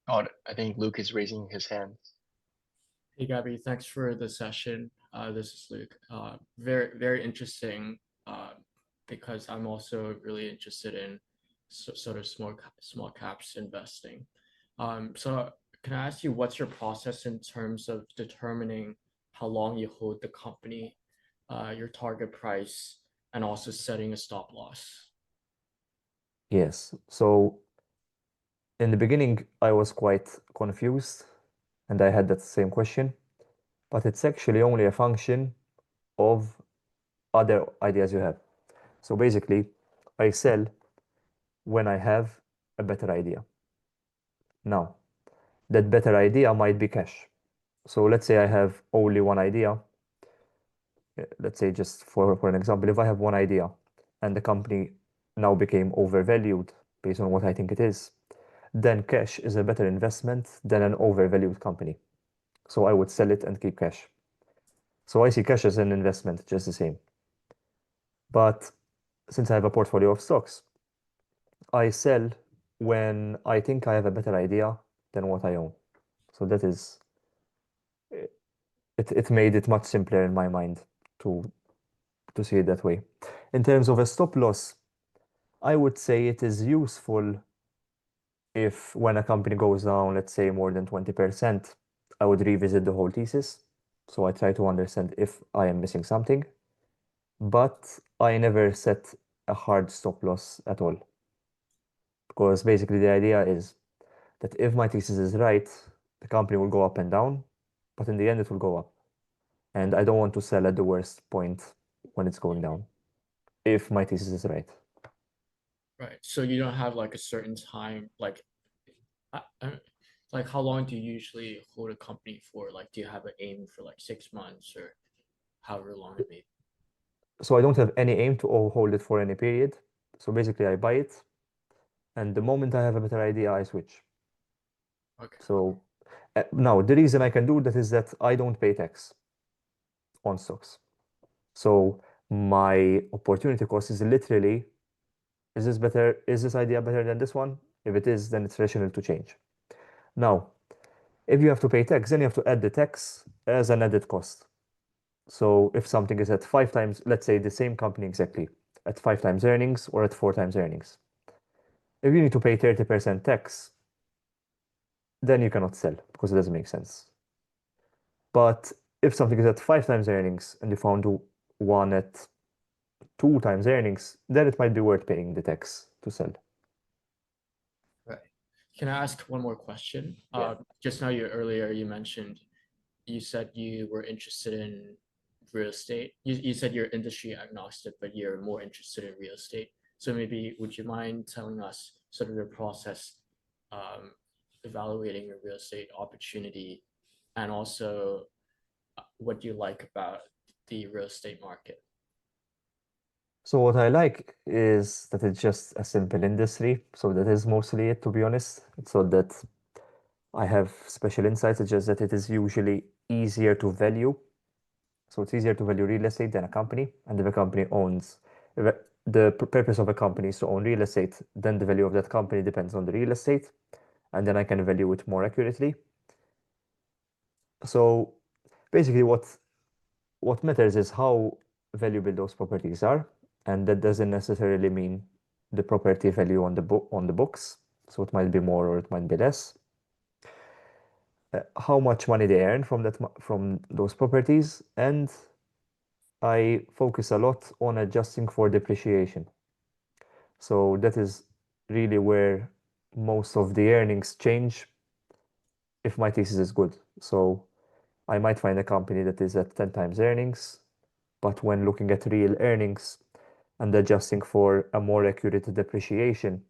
Got it. I think Luke is raising his hand. Hey, Gabby, thanks for the session. This is Luke. Very, very interesting because I'm also really interested in sort of small caps investing. So can I ask you what's your process in terms of determining how long you hold the company, your target price, and also setting a stop loss? Yes. So in the beginning, I was quite confused and I had that same question, but it's actually only a function of other ideas you have. So basically, I sell when I have a better idea. Now, that better idea might be cash. So let's say I have only one idea. Let's say, just for an example, if I have one idea and the company now became overvalued based on what I think it is, then cash is a better investment than an overvalued company. So I would sell it and keep cash. So I see cash as an investment just the same. But since I have a portfolio of stocks, I sell when I think I have a better idea than what I own. So that is, it made it much simpler in my mind to see it that way. In terms of a stop loss, I would say it is useful if when a company goes down, let's say more than 20%, I would revisit the whole thesis So I try to understand if I am missing something, but I never set a hard stop loss at all. Because basically the idea is that if my thesis is right, the company will go up and down, but in the end it will go up. And I don't want to sell at the worst point when it's going down, if my thesis is right. Right. So you don't have like a certain time, like, like how long do you usually hold a company for? Like, do you have an aim for like 6 months or however long it may be? So I don't have any aim to hold it for any period. So basically I buy it, and the moment I have a better idea, I switch. Okay. So now the reason I can do that is that I don't pay tax on stocks. So my opportunity cost is literally, is this better? Is this idea better than this one? If it is, then it's rational to change. Now, if you have to pay tax, then you have to add the tax as an added cost. So if something is at 5 times, let's say the same company exactly, at 5 times earnings or at 4 times earnings. If you need to pay 30% tax, then you cannot sell because it doesn't make sense. But if something is at 5 times earnings and you found one at 2 times earnings, then it might be worth paying the tax to sell. Right. Can I ask one more question? Yeah. Just now earlier you mentioned, you said you were interested in real estate. You said you're industry agnostic, but you're more interested in real estate. So maybe would you mind telling us sort of the process, evaluating a real estate opportunity, and also what you like about the real estate market? So what I like is that it's just a simple industry. So that is mostly it, to be honest. It's not that I have special insights. It's just that it is usually easier to value. So it's easier to value real estate than a company. And if a company owns, if the purpose of a company is to own real estate, then the value of that company depends on the real estate. And then I can value it more accurately. So basically what matters is how valuable those properties are, and that doesn't necessarily mean the property value on the books. So it might be more or it might be less. How much money they earn from those properties, and I focus a lot on adjusting for depreciation. So that is really where most of the earnings change if my thesis is good. So I might find a company that is at 10 times earnings, but when looking at real earnings and adjusting for a more accurate depreciation,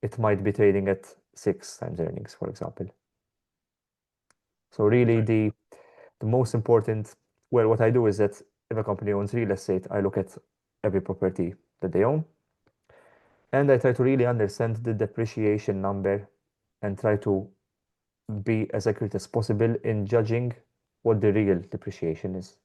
it might be trading at 6 times earnings, for example. So really Right. the most important, well, what I do is that if a company owns real estate, I look at every property that they own, and I try to really understand the depreciation number and try to be as accurate as possible in judging what the real depreciation is.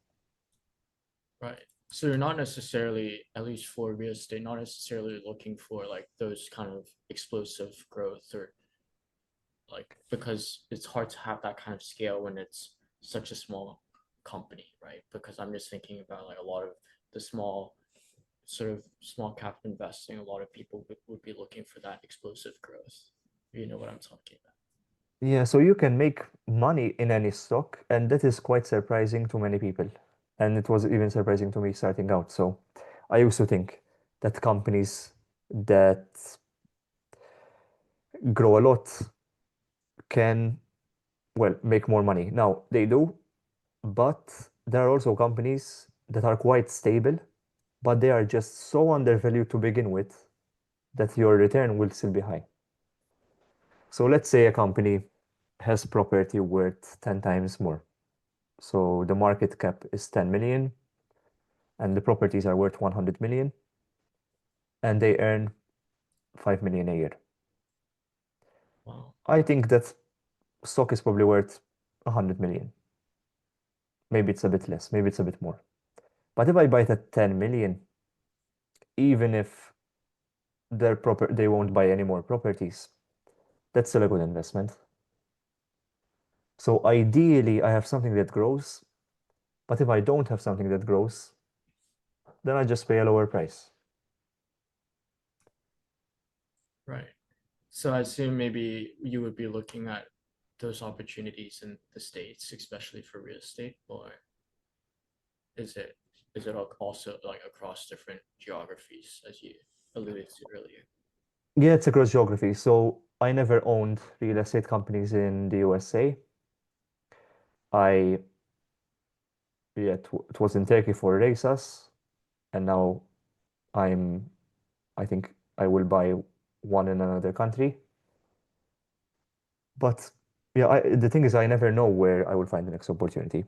Right. So you're not necessarily, at least for real estate, not necessarily looking for like those kind of explosive growth, or like, because it's hard to have that kind of scale when it's such a small company, right? Because I'm just thinking about like a lot of the small cap investing, a lot of people would be looking for that explosive growth. You know what I'm talking about? Yeah, so you can make money in any stock, and that is quite surprising to many people. And it was even surprising to me starting out. So I used to think that companies that grow a lot can, well, make more money. Now, they do, but there are also companies that are quite stable, but they are just so undervalued to begin with that your return will still be high. So let's say a company has property worth 10 times more. So the market cap is 10 million and the properties are worth 100 million and they earn 5 million a year. Wow. I think that stock is probably worth 100 million. Maybe it's a bit less, maybe it's a bit more. But if I buy it at 10 million, even if they won't buy any more properties, that's still a good investment. So ideally, I have something that grows, but if I don't have something that grows, then I just pay a lower price. Right. So I assume maybe you would be looking at those opportunities in the States, especially for real estate, or is it also like across different geographies, as you alluded to earlier? Yeah, it's across geography. So I never owned real estate companies in the USA. I Yeah, it was in Turkey for Reisas, and now I'm I think I will buy one in another country. But yeah, the thing is, I never know where I will find the next opportunity.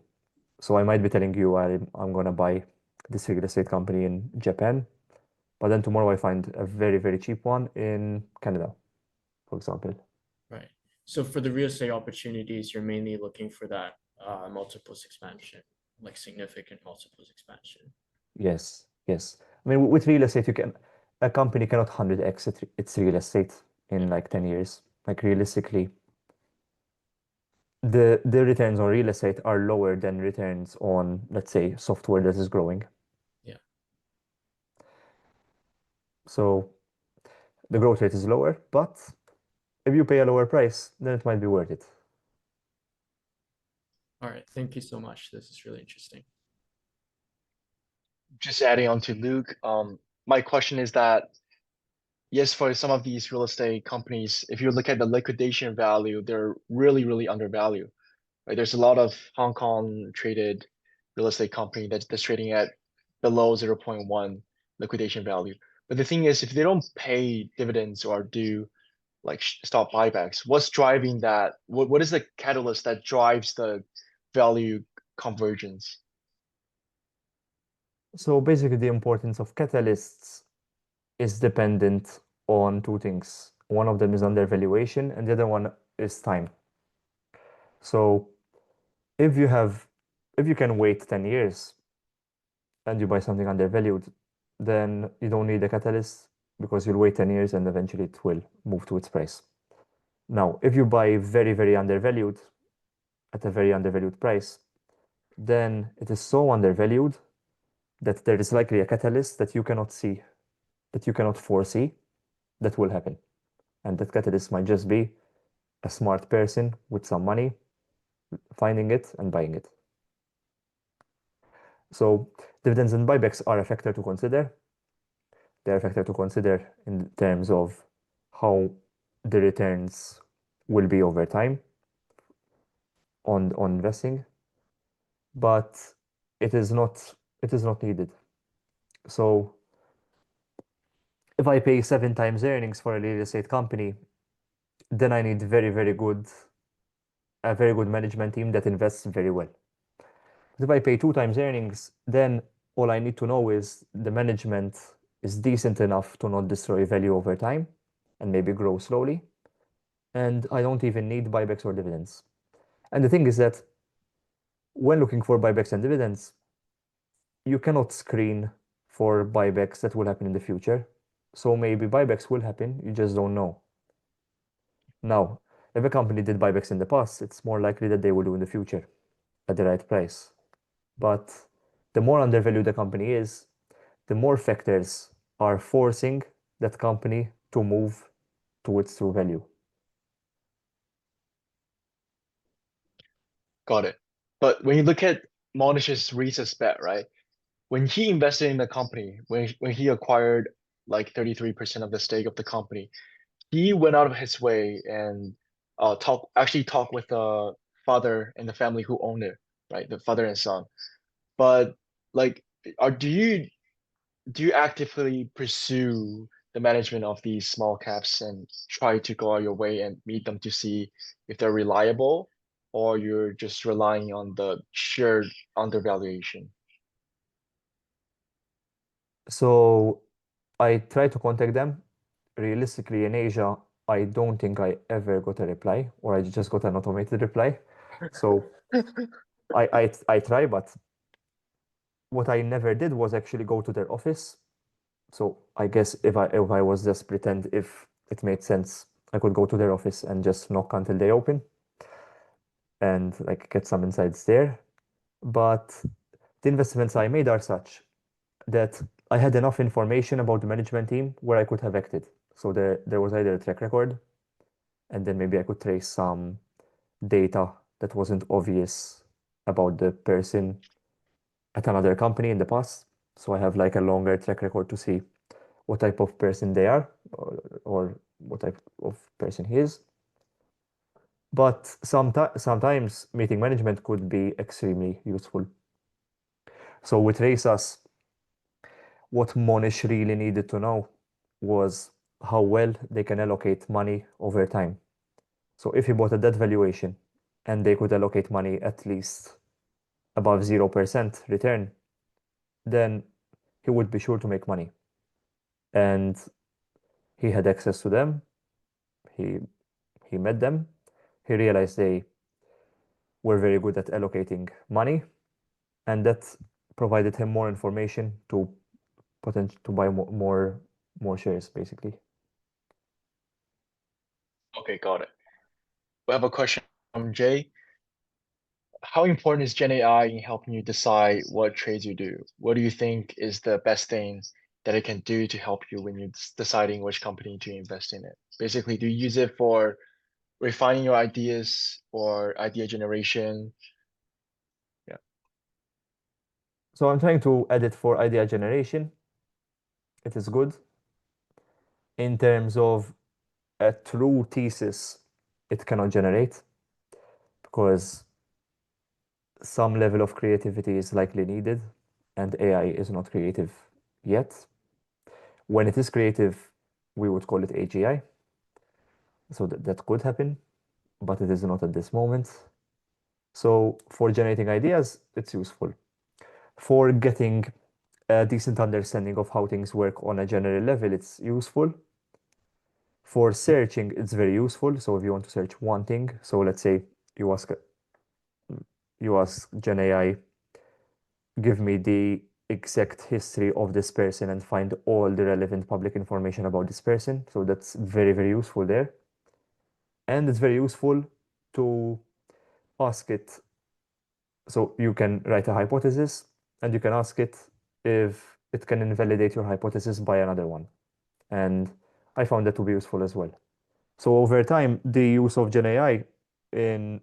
So I might be telling you I'm gonna buy this real estate company in Japan, but then tomorrow I find a very, very cheap one in Canada, for example. Right. So for the real estate opportunities, you're mainly looking for that multiples expansion, like significant multiples expansion. Yes, yes. I mean, with real estate, a company cannot 100x its real estate in Yeah. like 10 years. Like realistically, the returns on real estate are lower than returns on, let's say, software that is growing. Yeah. So the growth rate is lower, but if you pay a lower price, then it might be worth it. All right. Thank you so much. This is really interesting. Just adding on to Luke, my question is that yes, for some of these real estate companies, if you look at the liquidation value, they're really, really undervalued. Right? There's a lot of Hong Kong traded real estate company that's trading at below 0.1 liquidation value. But the thing is, if they don't pay dividends or do like stock buybacks, what's driving that? What is the catalyst that drives the value convergence? So basically, the importance of catalysts is dependent on two things. One of them is undervaluation, and the other one is time. So if you have, if you can wait 10 years and you buy something undervalued, then you don't need a catalyst because you'll wait 10 years and eventually it will move to its price. Now, if you buy very, very undervalued at a very undervalued price, then it is so undervalued that there is likely a catalyst that you cannot see, that you cannot foresee, that will happen. And that catalyst might just be a smart person with some money finding it and buying it. So dividends and buybacks are a factor to consider. They're a factor to consider in terms of how the returns will be over time on investing, but it is not needed. So if I pay 7 times earnings for a real estate company, then I need a very good management team that invests very well. But if I pay 2 times earnings, then all I need to know is the management is decent enough to not destroy value over time and maybe grow slowly. And I don't even need buybacks or dividends. And the thing is that when looking for buybacks and dividends, you cannot screen for buybacks that will happen in the future. So maybe buybacks will happen, you just don't know. Now, if a company did buybacks in the past, it's more likely that they will do in the future at the right price. But the more undervalued the company is, the more factors are forcing that company to move to its true value. Got it. But when you look at Monish's recent bet, right? When he invested in the company, when he acquired like 33% of the stake of the company, he went out of his way and talk with the father and the family who owned it, right? The father and son. But like, do you actively pursue the management of these small caps and try to go out your way and meet them to see if they're reliable, or you're just relying on the sheer undervaluation? So I try to contact them. Realistically, in Asia, I don't think I ever got a reply, or I just got an automated reply. So I try, but what I never did was actually go to their office. So I guess if I was desperate and if it made sense, I could go to their office and just knock until they open and like get some insights there. But the investments I made are such that I had enough information about the management team where I could have acted. So there was either a track record, and then maybe I could trace some data that wasn't obvious about the person at another company in the past. So I have like a longer track record to see what type of person they are, or what type of person he is. But sometimes meeting management could be extremely useful. So with Reisas, what Monish really needed to know was how well they can allocate money over time. So if he bought at that valuation and they could allocate money at least above 0% return, then he would be sure to make money. And he had access to them. He met them. He realized they were very good at allocating money, and that provided him more information to buy more shares, basically. Okay, got it. We have a question from Jay. How important is Gen AI in helping you decide what trades you do? What do you think is the best thing that it can do to help you when you're deciding which company to invest in it? Basically, do you use it for refining your ideas or idea generation? Yeah. So I'm trying to edit for idea generation. It is good. In terms of a true thesis, it cannot generate because some level of creativity is likely needed, and AI is not creative yet. When it is creative, we would call it AGI. So that could happen, but it is not at this moment. So for generating ideas, it's useful. For getting a decent understanding of how things work on a general level, it's useful. For searching, it's very useful. So if you want to search one thing, so let's say you ask Gen AI, give me the exact history of this person and find all the relevant public information about this person. So that's very, very useful there. And it's very useful to ask it. So you can write a hypothesis and you can ask it if it can invalidate your hypothesis by another one. And I found that to be useful as well. So over time, the use of Gen AI in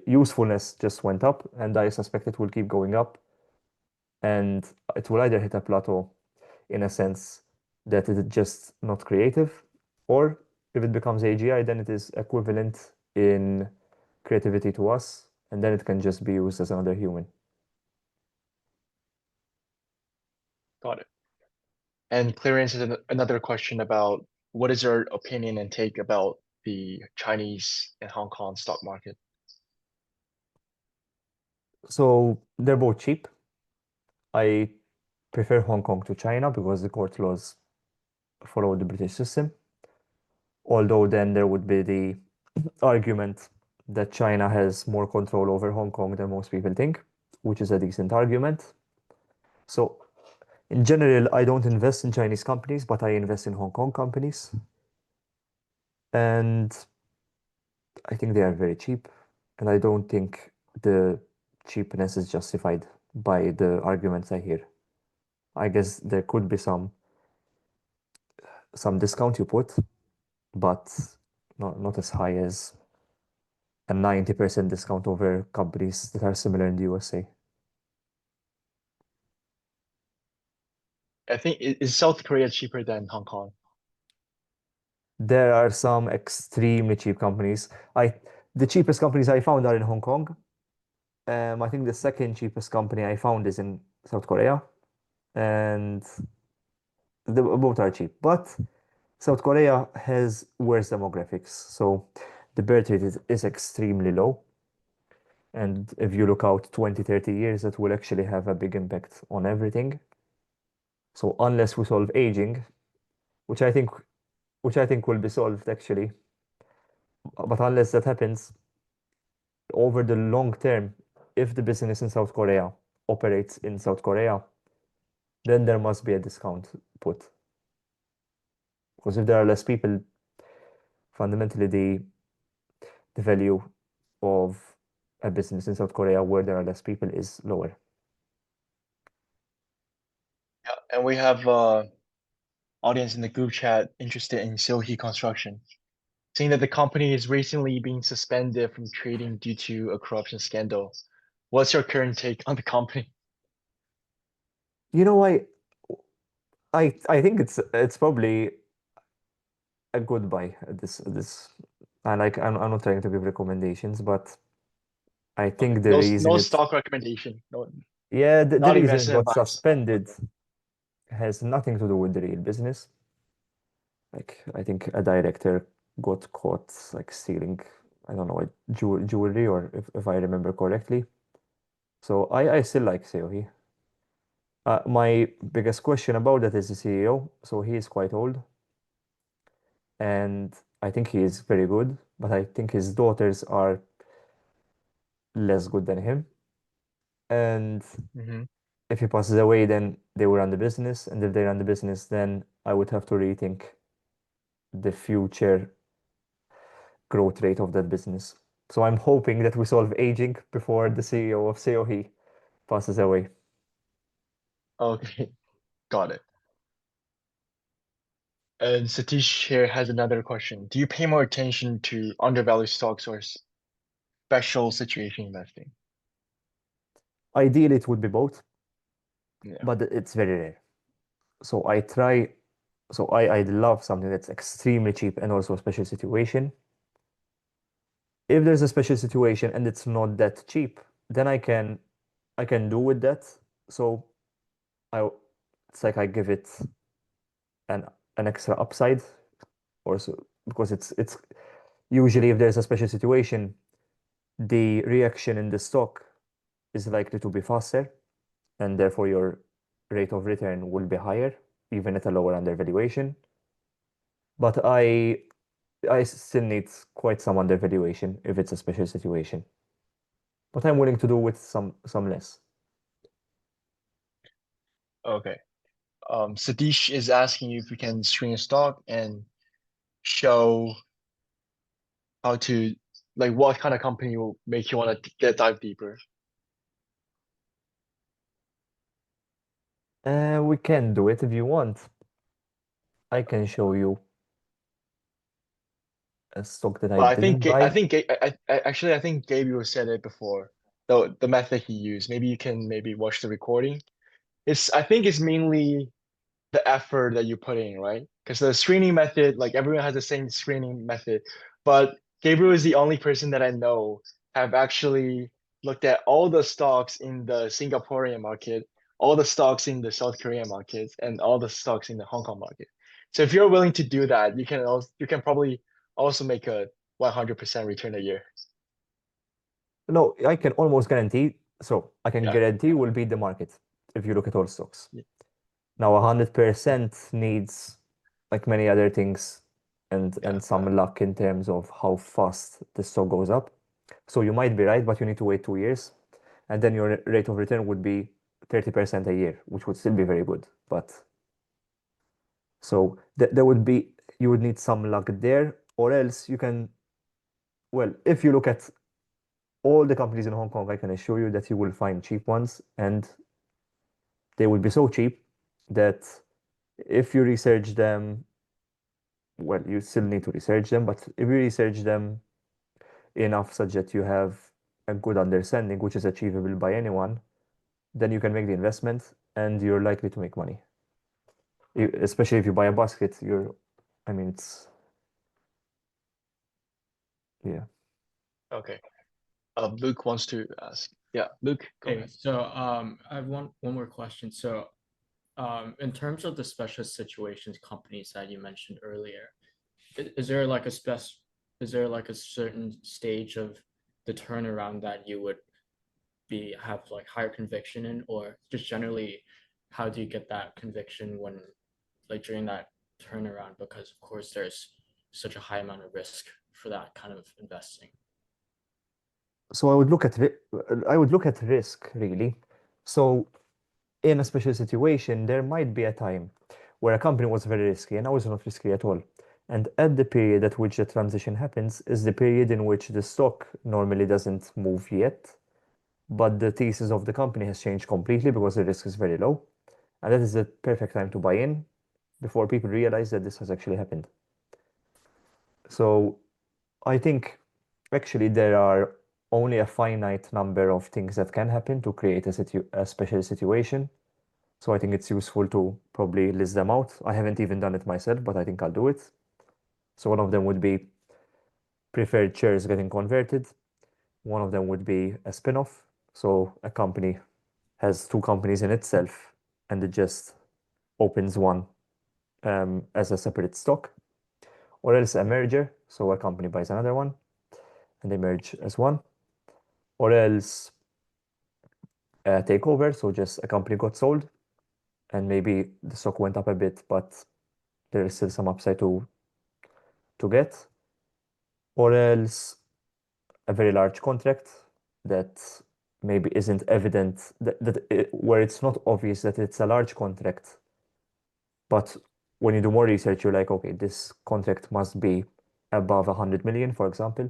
usefulness just went up, and I suspect it will keep going up. And it will either hit a plateau in a sense that it is just not creative, or if it becomes AGI, then it is equivalent in creativity to us, and then it can just be used as another human. Got it. And Clarence is another question about what is your opinion and take about the Chinese and Hong Kong stock market? So they're both cheap. I prefer Hong Kong to China because the court laws follow the British system. Although then there would be the argument that China has more control over Hong Kong than most people think, which is a decent argument. So in general, I don't invest in Chinese companies, but I invest in Hong Kong companies. And I think they are very cheap. And I don't think the cheapness is justified by the arguments I hear. I guess there could be some discount you put, but not as high as a 90% discount over companies that are similar in the USA. I think is South Korea cheaper than Hong Kong? There are some extremely cheap companies. The cheapest companies I found are in Hong Kong. I think the second cheapest company I found is in South Korea, and both are cheap. But South Korea has worse demographics, so the birth rate is extremely low. And if you look out 20, 30 years, that will actually have a big impact on everything. So unless we solve aging, which I think will be solved actually, but unless that happens, over the long term, if the business in South Korea operates in South Korea, then there must be a discount put. Because if there are less people, fundamentally the value of a business in South Korea where there are less people is lower. Yeah, and we have audience in the group chat interested in Silky construction. saying that the company is recently being suspended from trading due to a corruption scandal. What's your current take on the company? You know, I think it's probably a good buy at this. I'm not trying to give recommendations, but I Okay. think the No, reason no it stock recommendation. No, yeah the not reason it investment got advice. suspended has nothing to do with the real business. Like I think a director got caught like stealing, I don't know, jewelry or if I remember correctly. So I still like Seohi. My biggest question about that is the CEO. So he is quite old, and I think he is very good, but I think his daughters are less good than him. And Mhm. if he passes away, then they will run the business, and if they run the business, then I would have to rethink the future growth rate of that business. So I'm hoping that we solve aging before the CEO of Seohi passes away. Okay, got it. And Satish here has another question. Do you pay more attention to undervalued stocks or special situation investing? Ideally, it would be both, Yeah. but it's very rare. So I love something that's extremely cheap and also a special situation. If there's a special situation and it's not that cheap, then I can do with that. So I it's like I give it an an extra upside or so because it's usually if there's a special situation, the reaction in the stock is likely to be faster and therefore your rate of return will be higher even at a lower undervaluation. But I still need quite some undervaluation if it's a special situation. But I'm willing to do with some less. Okay. Satish is asking you if you can screen a stock and show how to, like, what kind of company will make you want to get dive deeper. We can do it if you want. I can show you a stock that I But I think didn't buy. I think Gabriel said it before. The method he used. Maybe you can maybe watch the recording. I think it's mainly the effort that you put in, right? Because the screening method, like everyone has the same screening method, but Gabriel is the only person that I know have actually looked at all the stocks in the Singaporean market, all the stocks in the South Korean market, and all the stocks in the Hong Kong market. So if you're willing to do that, you can probably also make a 100% return a year. No, I can almost guarantee. So I can Yeah. guarantee will beat the market if you look at all stocks. Yeah. Now, 100% needs, like many other things, and Yeah. some luck in terms of how fast the stock goes up. So you might be right, but you need to wait 2 years, and then your rate of return would be 30% a year, which would still be very good. But so there would be you would need some luck there, or else you can. Well, if you look at all the companies in Hong Kong, I can assure you that you will find cheap ones, and they will be so cheap that if you research them, well, you still need to research them, but if you research them enough such that you have a good understanding, which is achievable by anyone, then you can make the investment and you're likely to make money. Especially if you buy a basket, I mean, yeah. Okay. Luke wants to ask. Yeah, Luke, go Hey, ahead. so I have one more question. So in terms of the special situations companies that you mentioned earlier, is there like is there like a certain stage of the turnaround that you would have like higher conviction in, or just generally, how do you get that conviction when like during that turnaround? Because of course there's such a high amount of risk for that kind of investing. So I would look at risk really. So in a special situation, there might be a time where a company was very risky and I was not risky at all. And at the period at which the transition happens is the period in which the stock normally doesn't move yet, but the thesis of the company has changed completely because the risk is very low. And that is the perfect time to buy in before people realize that this has actually happened. So I think actually there are only a finite number of things that can happen to create a special situation. So I think it's useful to probably list them out. I haven't even done it myself, but I think I'll do it. So one of them would be preferred shares getting converted. One of them would be a spin-off. So a company has two companies in itself and it just opens one as a separate stock. Or else a merger. So a company buys another one and they merge as one. Or else a takeover. So just a company got sold and maybe the stock went up a bit, but there is still some upside to get. Or else a very large contract that maybe isn't evident where it's not obvious that it's a large contract, but when you do more research, you're like, okay, this contract must be above 100 million, for example,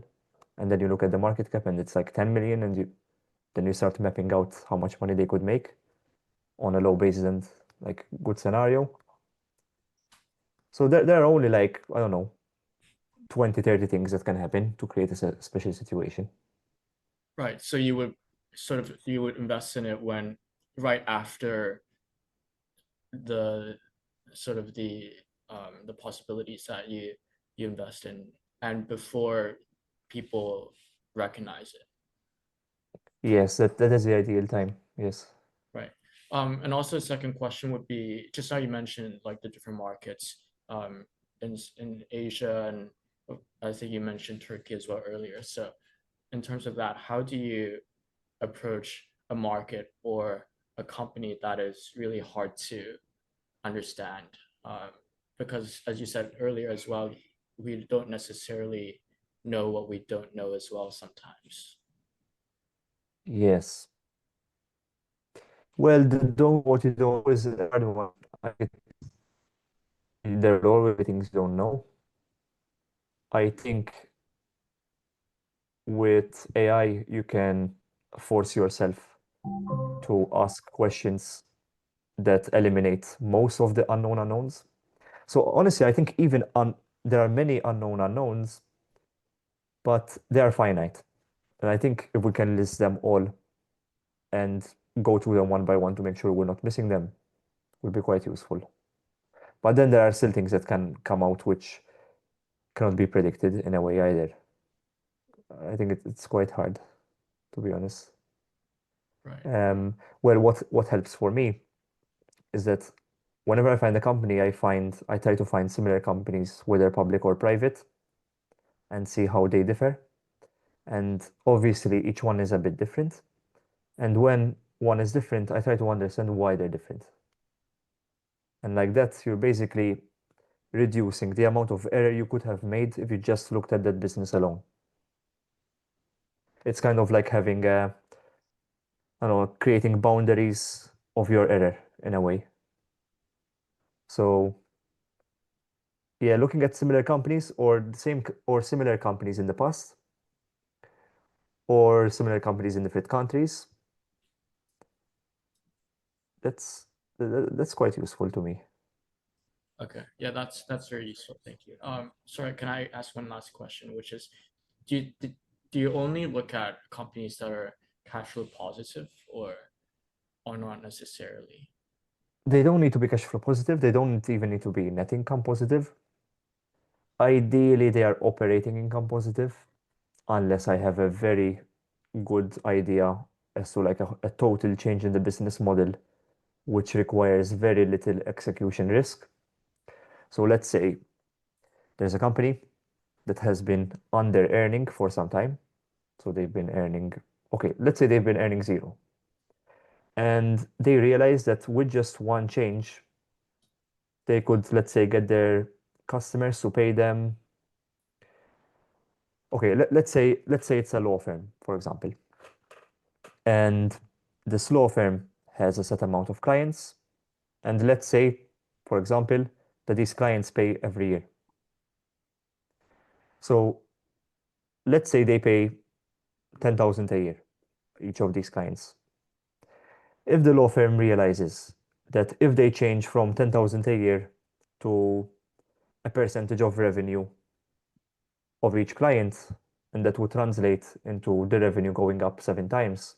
and then you look at the market cap and it's like 10 million, and then you start mapping out how much money they could make on a low basis and like good scenario. So there are only like, I don't know, 20, 30 things that can happen to create a special situation. Right. So you would invest in it when right after the sort of the possibilities that you invest in and before people recognize it. Yes, that is the ideal time. Yes. Right. And also second question would be just how you mentioned like the different markets in Asia, and I think you mentioned Turkey as well earlier. So in terms of that, how do you approach a market or a company that is really hard to understand? Because as you said earlier as well, we don't necessarily know what we don't know as well sometimes. Yes. Well, the don't what you don't know is a hard one. There are always things you don't know. I think with AI, you can force yourself to ask questions that eliminate most of the unknown unknowns. So honestly, I think there are many unknown unknowns, but they are finite. And I think if we can list them all and go through them one by one to make sure we're not missing them, will be quite useful. But then there are still things that can come out which cannot be predicted in a way either. I think it's quite hard, to be honest. Right. Well, what helps for me is that whenever I find a company, I try to find similar companies, whether public or private, and see how they differ. And obviously, each one is a bit different. And when one is different, I try to understand why they're different. And like that, you're basically reducing the amount of error you could have made if you just looked at that business alone. It's kind of like having I don't know, creating boundaries of your error in a way. So yeah, looking at similar companies or similar companies in the past or similar companies in different countries, that's quite useful to me. Okay. Yeah, that's very useful. Thank you. Sorry, can I ask one last question, which is, do you only look at companies that are cash flow positive or not necessarily? They don't need to be cash flow positive. They don't even need to be net income positive. Ideally, they are operating income positive, unless I have a very good idea as to like a total change in the business model, which requires very little execution risk. So let's say there's a company that has been under earning for some time. So they've been earning, okay, let's say they've been earning zero. And they realize that with just one change, they could, let's say, get their customers to pay them. Okay, let's say it's a law firm, for example. And this law firm has a set amount of clients. And let's say, for example, that these clients pay every year. So let's say they pay 10,000 a year, each of these clients. If the law firm realizes that if they change from 10,000 a year to a percentage of revenue of each client, and that would translate into the revenue going up 7 times,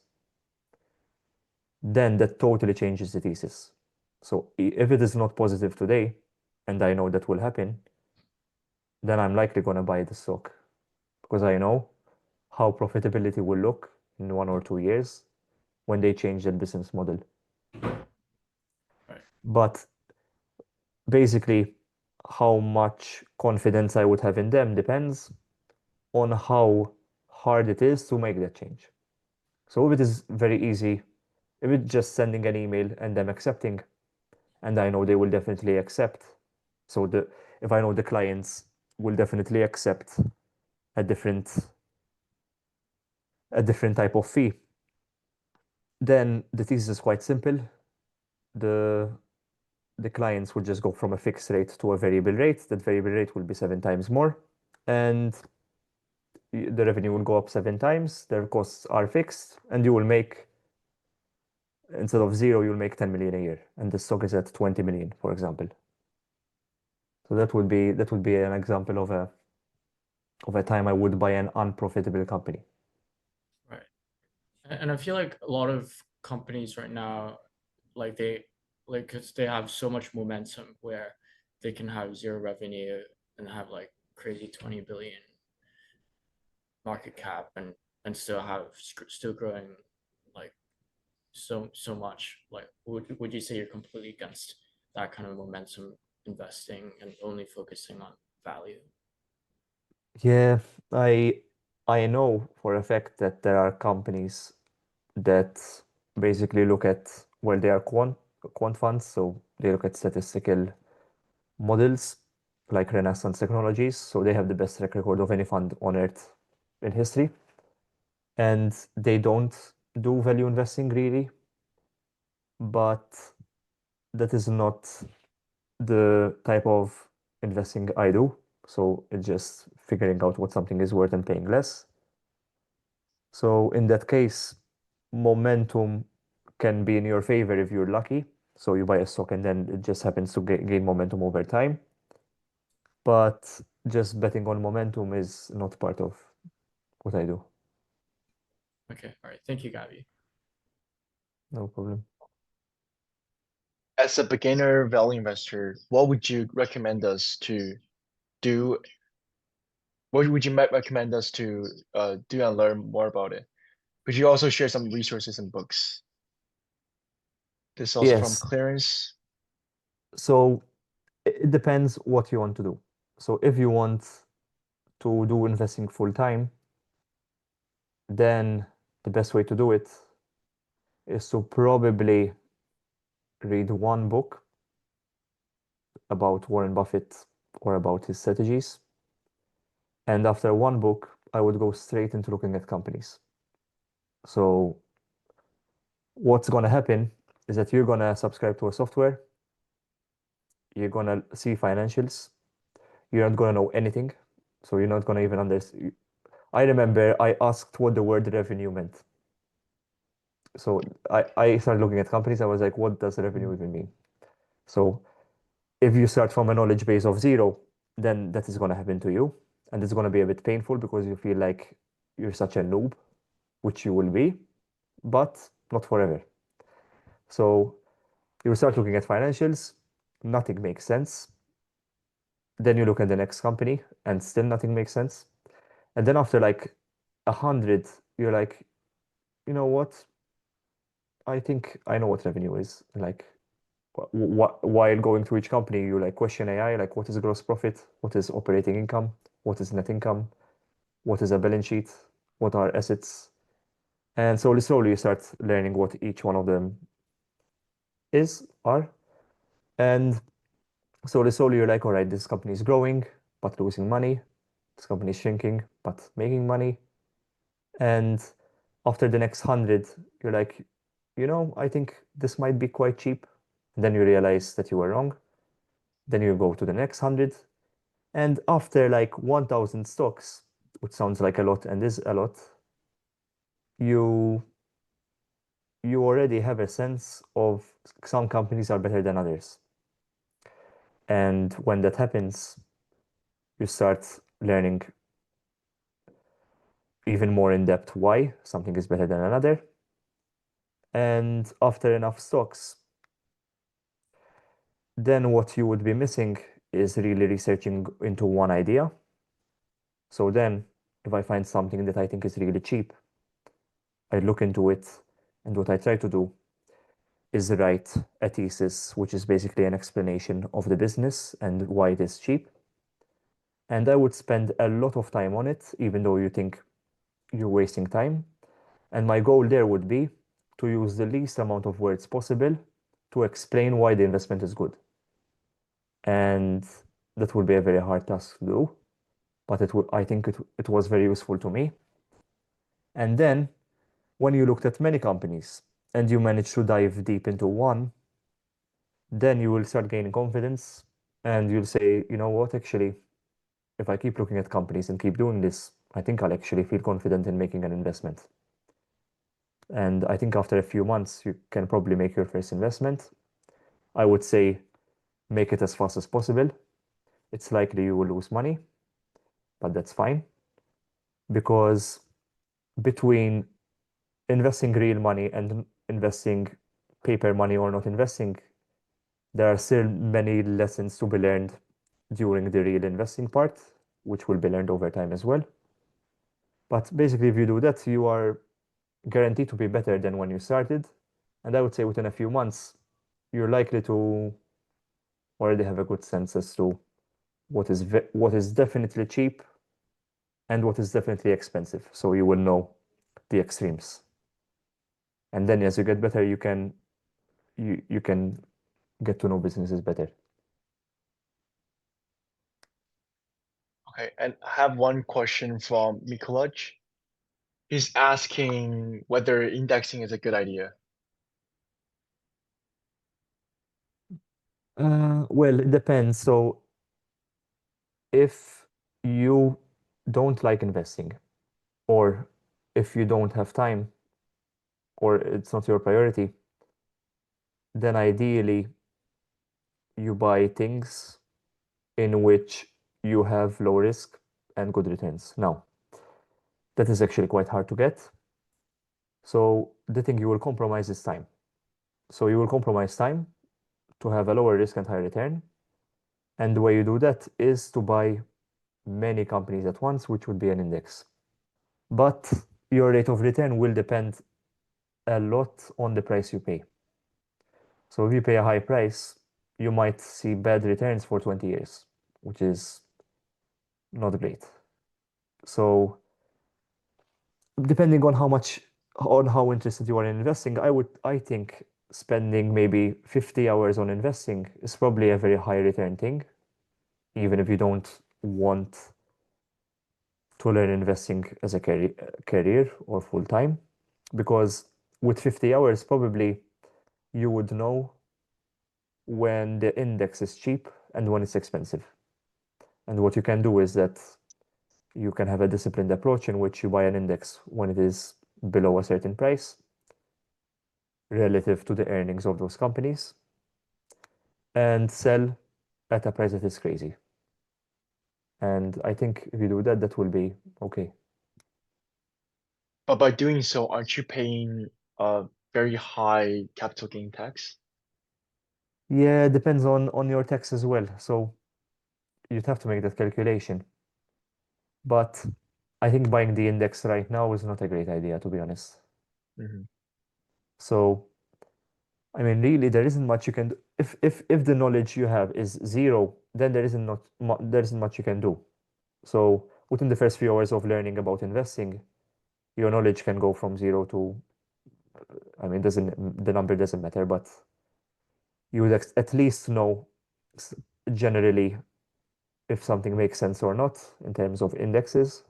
then that totally changes the thesis. So if it is not positive today, and I know that will happen, then I'm likely going to buy the stock because I know how profitability will look in 1 or 2 years when they change that business model. Right. But basically, how much confidence I would have in them depends on how hard it is to make that change. So if it is very easy, if it's just sending an email and them accepting, and I know they will definitely accept, so if I know the clients will definitely accept a different type of fee, then the thesis is quite simple. The clients will just go from a fixed rate to a variable rate. That variable rate will be 7 times more, and the revenue will go up 7 times. Their costs are fixed, and you will make, instead of 0, you'll make 10 million a year, and the stock is at 20 million, for example. So that would be an example of a time I would buy an unprofitable company. Right. And I feel like a lot of companies right now, like because they have so much momentum where they can have zero revenue and have like crazy 20 billion market cap and still growing like so much. Like would you say you're completely against that kind of momentum investing and only focusing on value? Yeah, I know for a fact that there are companies that basically look at, well, they are quant funds, so they look at statistical models like Renaissance Technologies, so they have the best track record of any fund on earth in history, and they don't do value investing really, but that is not the type of investing I do. So it's just figuring out what something is worth and paying less. So in that case, momentum can be in your favor if you're lucky. So you buy a stock and then it just happens to gain momentum over time. But just betting on momentum is not part of what I do. Okay, all right. Thank you, Gabby. No problem. As a beginner value investor, what would you recommend us to do? What would you recommend us to do and learn more about it? Could you also share some resources and books? This is also from Yes. Clarence. So it depends what you want to do. So if you want to do investing full time, then the best way to do it is to probably read one book about Warren Buffett or about his strategies. And after one book, I would go straight into looking at companies. So what's going to happen is that you're going to subscribe to a software, you're going to see financials, you're not going to know anything. So you're not going to even understand. I remember I asked what the word revenue meant. So I started looking at companies. I was like, what does revenue even mean? So if you start from a knowledge base of 0, then that is going to happen to you. And it's going to be a bit painful because you feel like you're such a noob, which you will be, but not forever. So you start looking at financials, nothing makes sense. Then you look at the next company and still nothing makes sense. And then after like 100, you're like, you know what? I think I know what revenue is. Like, while going through each company, you like question AI, like what is gross profit? What is operating income? What is net income? What is a balance sheet? What are assets? And slowly you start learning what each one of them are. And slowly you're like, all right, this company is growing, but losing money. This company is shrinking, but making money. And after the next 100, you're like, I think this might be quite cheap. And then you realize that you were wrong. Then you go to the next 100. And after like 1,000 stocks, which sounds like a lot and is a lot, you already have a sense of some companies are better than others. And when that happens, you start learning even more in depth why something is better than another. And after enough stocks, then what you would be missing is really researching into one idea. So then, if I find something that I think is really cheap, I look into it, and what I try to do is write a thesis, which is basically an explanation of the business and why it is cheap. And I would spend a lot of time on it, even though you think you're wasting time. And my goal there would be to use the least amount of words possible to explain why the investment is good. And that would be a very hard task to do, but I think it was very useful to me. And then when you looked at many companies and you managed to dive deep into one, then you will start gaining confidence and you'll say, you know what, actually, if I keep looking at companies and keep doing this, I think I'll actually feel confident in making an investment. And I think after a few months, you can probably make your first investment. I would say make it as fast as possible. It's likely you will lose money, but that's fine because between investing real money and investing paper money or not investing, there are still many lessons to be learned during the real investing part, which will be learned over time as well. But basically, if you do that, you are guaranteed to be better than when you started. And I would say within a few months, you're likely to already have a good sense as to what is definitely cheap and what is definitely expensive. So you will know the extremes. And then as you get better, you can get to know businesses better. Okay, and I have one question from Mikolaj. He's asking whether indexing is a good idea. Well, it depends. So if you don't like investing, or if you don't have time, or it's not your priority, then ideally you buy things in which you have low risk and good returns. Now, that is actually quite hard to get. So the thing you will compromise is time. So you will compromise time to have a lower risk and higher return. And the way you do that is to buy many companies at once, which would be an index. But your rate of return will depend a lot on the price you pay. So if you pay a high price, you might see bad returns for 20 years, which is not great. So depending on how interested you are in investing, I think spending maybe 50 hours on investing is probably a very high return thing, even if you don't want to learn investing as a career or full time, because with 50 hours, probably you would know when the index is cheap and when it's expensive. And what you can do is that you can have a disciplined approach in which you buy an index when it is below a certain price relative to the earnings of those companies and sell at a price that is crazy. And I think if you do that, that will be okay. But by doing so, aren't you paying a very high capital gain tax? Yeah, it depends on your tax as well. So you'd have to make that calculation. But I think buying the index right now is not a great idea, to be honest. Mhm. So, I mean, really, there isn't much you can do. If the knowledge you have is zero, then there isn't much you can do. So within the first few hours of learning about investing, your knowledge can go from zero to, I mean, the number doesn't matter, but you would at least know generally if something makes sense or not in terms of indexes.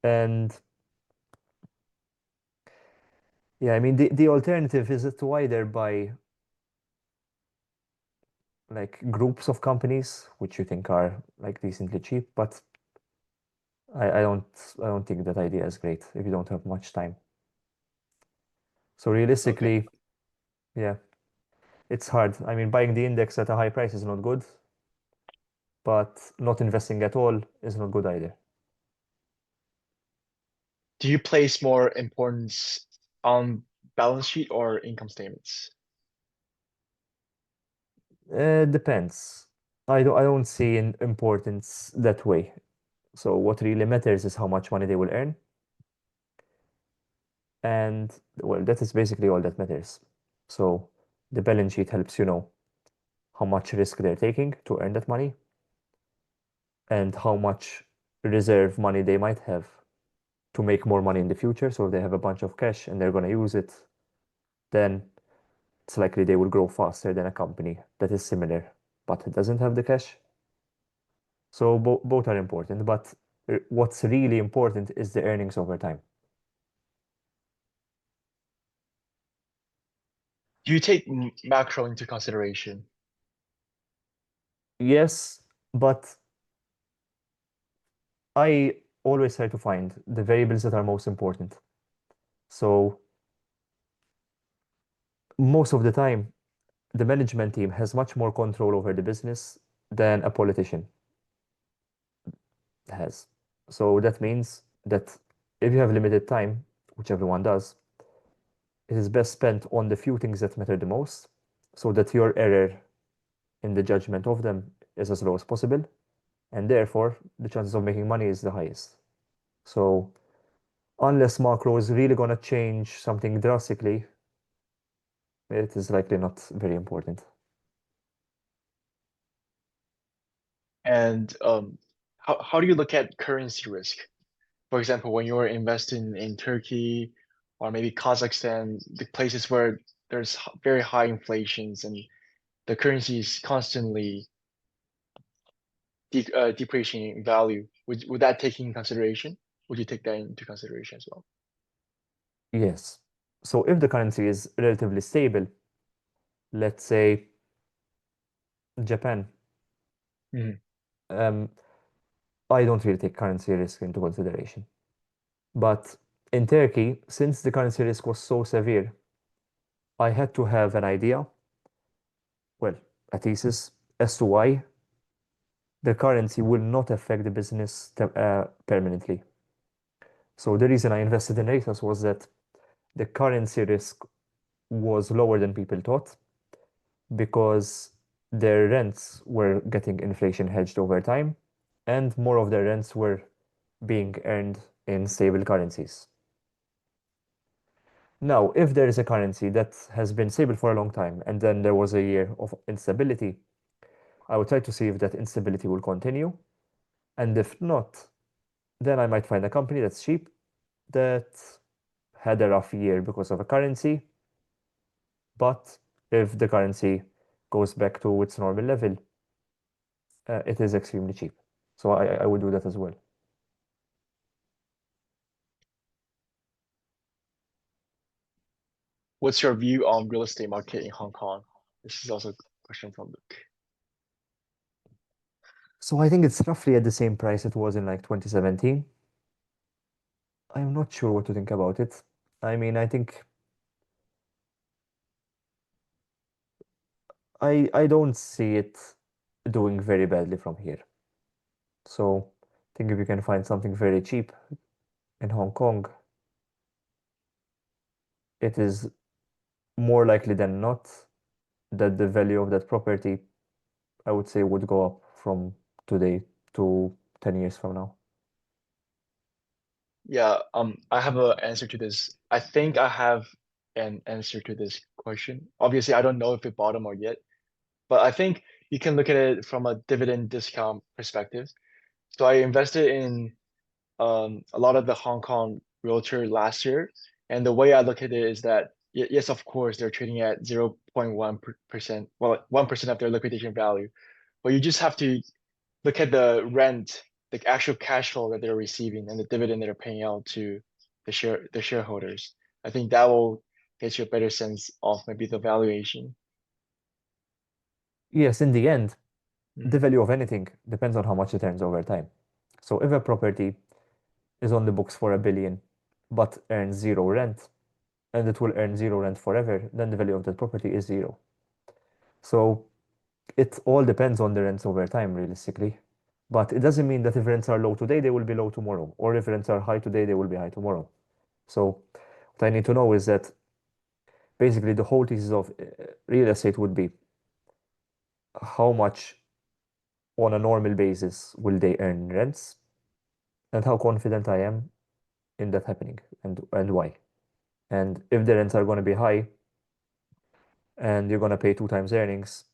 And yeah, I mean, the alternative is to either buy like groups of companies which you think are like decently cheap, but I don't think that idea is great if you don't have much time. So realistically, yeah, it's hard. I mean, buying the index at a high price is not good, but not investing at all is not good either. do you place more importance on balance sheet or income statements? Depends. I don't see an importance that way. So what really matters is how much money they will earn. And well, that is basically all that matters. So the balance sheet helps you know how much risk they're taking to earn that money and how much reserve money they might have to make more money in the future. So if they have a bunch of cash and they're going to use it, then it's likely they will grow faster than a company that is similar but it doesn't have the cash. So both are important, but what's really important is the earnings over time. Do you take macro into consideration? Yes, but I always try to find the variables that are most important. So most of the time, the management team has much more control over the business than a politician has. So that means that if you have limited time, which everyone does, it is best spent on the few things that matter the most so that your error in the judgment of them is as low as possible. And therefore, the chances of making money is the highest. So unless macro is really going to change something drastically, it is likely not very important. And how do you look at currency risk? For example, when you're investing in Turkey or maybe Kazakhstan, the places where there's very high inflations and the currency is constantly depreciating in value, would that take in consideration? Would you take that into consideration as well? Yes. So if the currency is relatively stable, let's say Japan, Mhm. um, I don't really take currency risk into consideration. But in Turkey, since the currency risk was so severe, I had to have an idea, well, a thesis, as to why the currency will not affect the business permanently. So the reason I invested in Reithos was that the currency risk was lower than people thought because their rents were getting inflation hedged over time, and more of their rents were being earned in stable currencies. Now, if there is a currency that has been stable for a long time and then there was a year of instability, I would try to see if that instability will continue. And if not, then I might find a company that's cheap that had a rough year because of a currency. But if the currency goes back to its normal level, it is extremely cheap. So I would do that as well. What's your view on real estate market in Hong Kong? This is also a question from Luke. So I think it's roughly at the same price it was in like 2017. I'm not sure what to think about it. I mean, I think I don't see it doing very badly from here. So I think if you can find something very cheap in Hong Kong, it is more likely than not that the value of that property, I would say, would go up from today to 10 years from now. Yeah, I have an answer to this. I think I have an answer to this question. Obviously, I don't know if it bottom or yet, but I think you can look at it from a dividend discount perspective. So I invested in a lot of the Hong Kong realtor last year, and the way I look at it is that yes, of course, they're trading at 0.1%, well, 1% of their liquidation value, but you just have to look at the rent, the actual cash flow that they're receiving and the dividend they're paying out to the shareholders. I think that will get you a better sense of maybe the valuation. Yes, in the end, the Mhm. value of anything depends on how much it earns over time. So if a property is on the books for 1 billion but earns zero rent, and it will earn zero rent forever, then the value of that property is zero. So it all depends on the rents over time, realistically. But it doesn't mean that if rents are low today, they will be low tomorrow, or if rents are high today, they will be high tomorrow. So what I need to know is that basically the whole thesis of real estate would be how much on a normal basis will they earn rents, and how confident I am in that happening, and why. And if the rents are going to be high and you're going to pay 2 times earnings,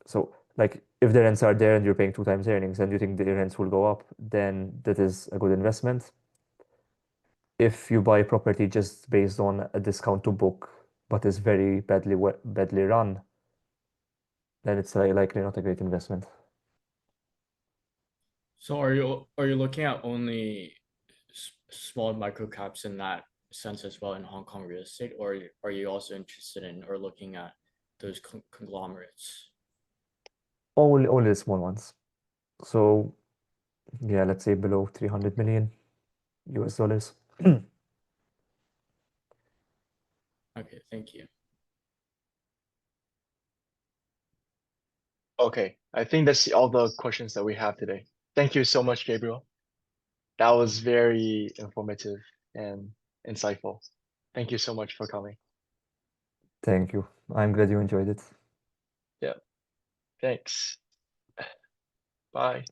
so like if the rents are there and you're paying 2 times earnings and you think the rents will go up, then that is a good investment. If you buy property just based on a discount to book, but is very badly run, then it's likely not a great investment. So are you looking at only small micro caps in that sense as well in Hong Kong real estate, or are you also interested in or looking at those conglomerates? Only the small ones. So yeah, let's say below 300 million US dollars. Okay, thank you. Okay, I think that's all the questions that we have today. Thank you so much, Gabriel. That was very informative and insightful. Thank you so much for coming. Thank you. I'm glad you enjoyed it. Yeah, thanks. Bye.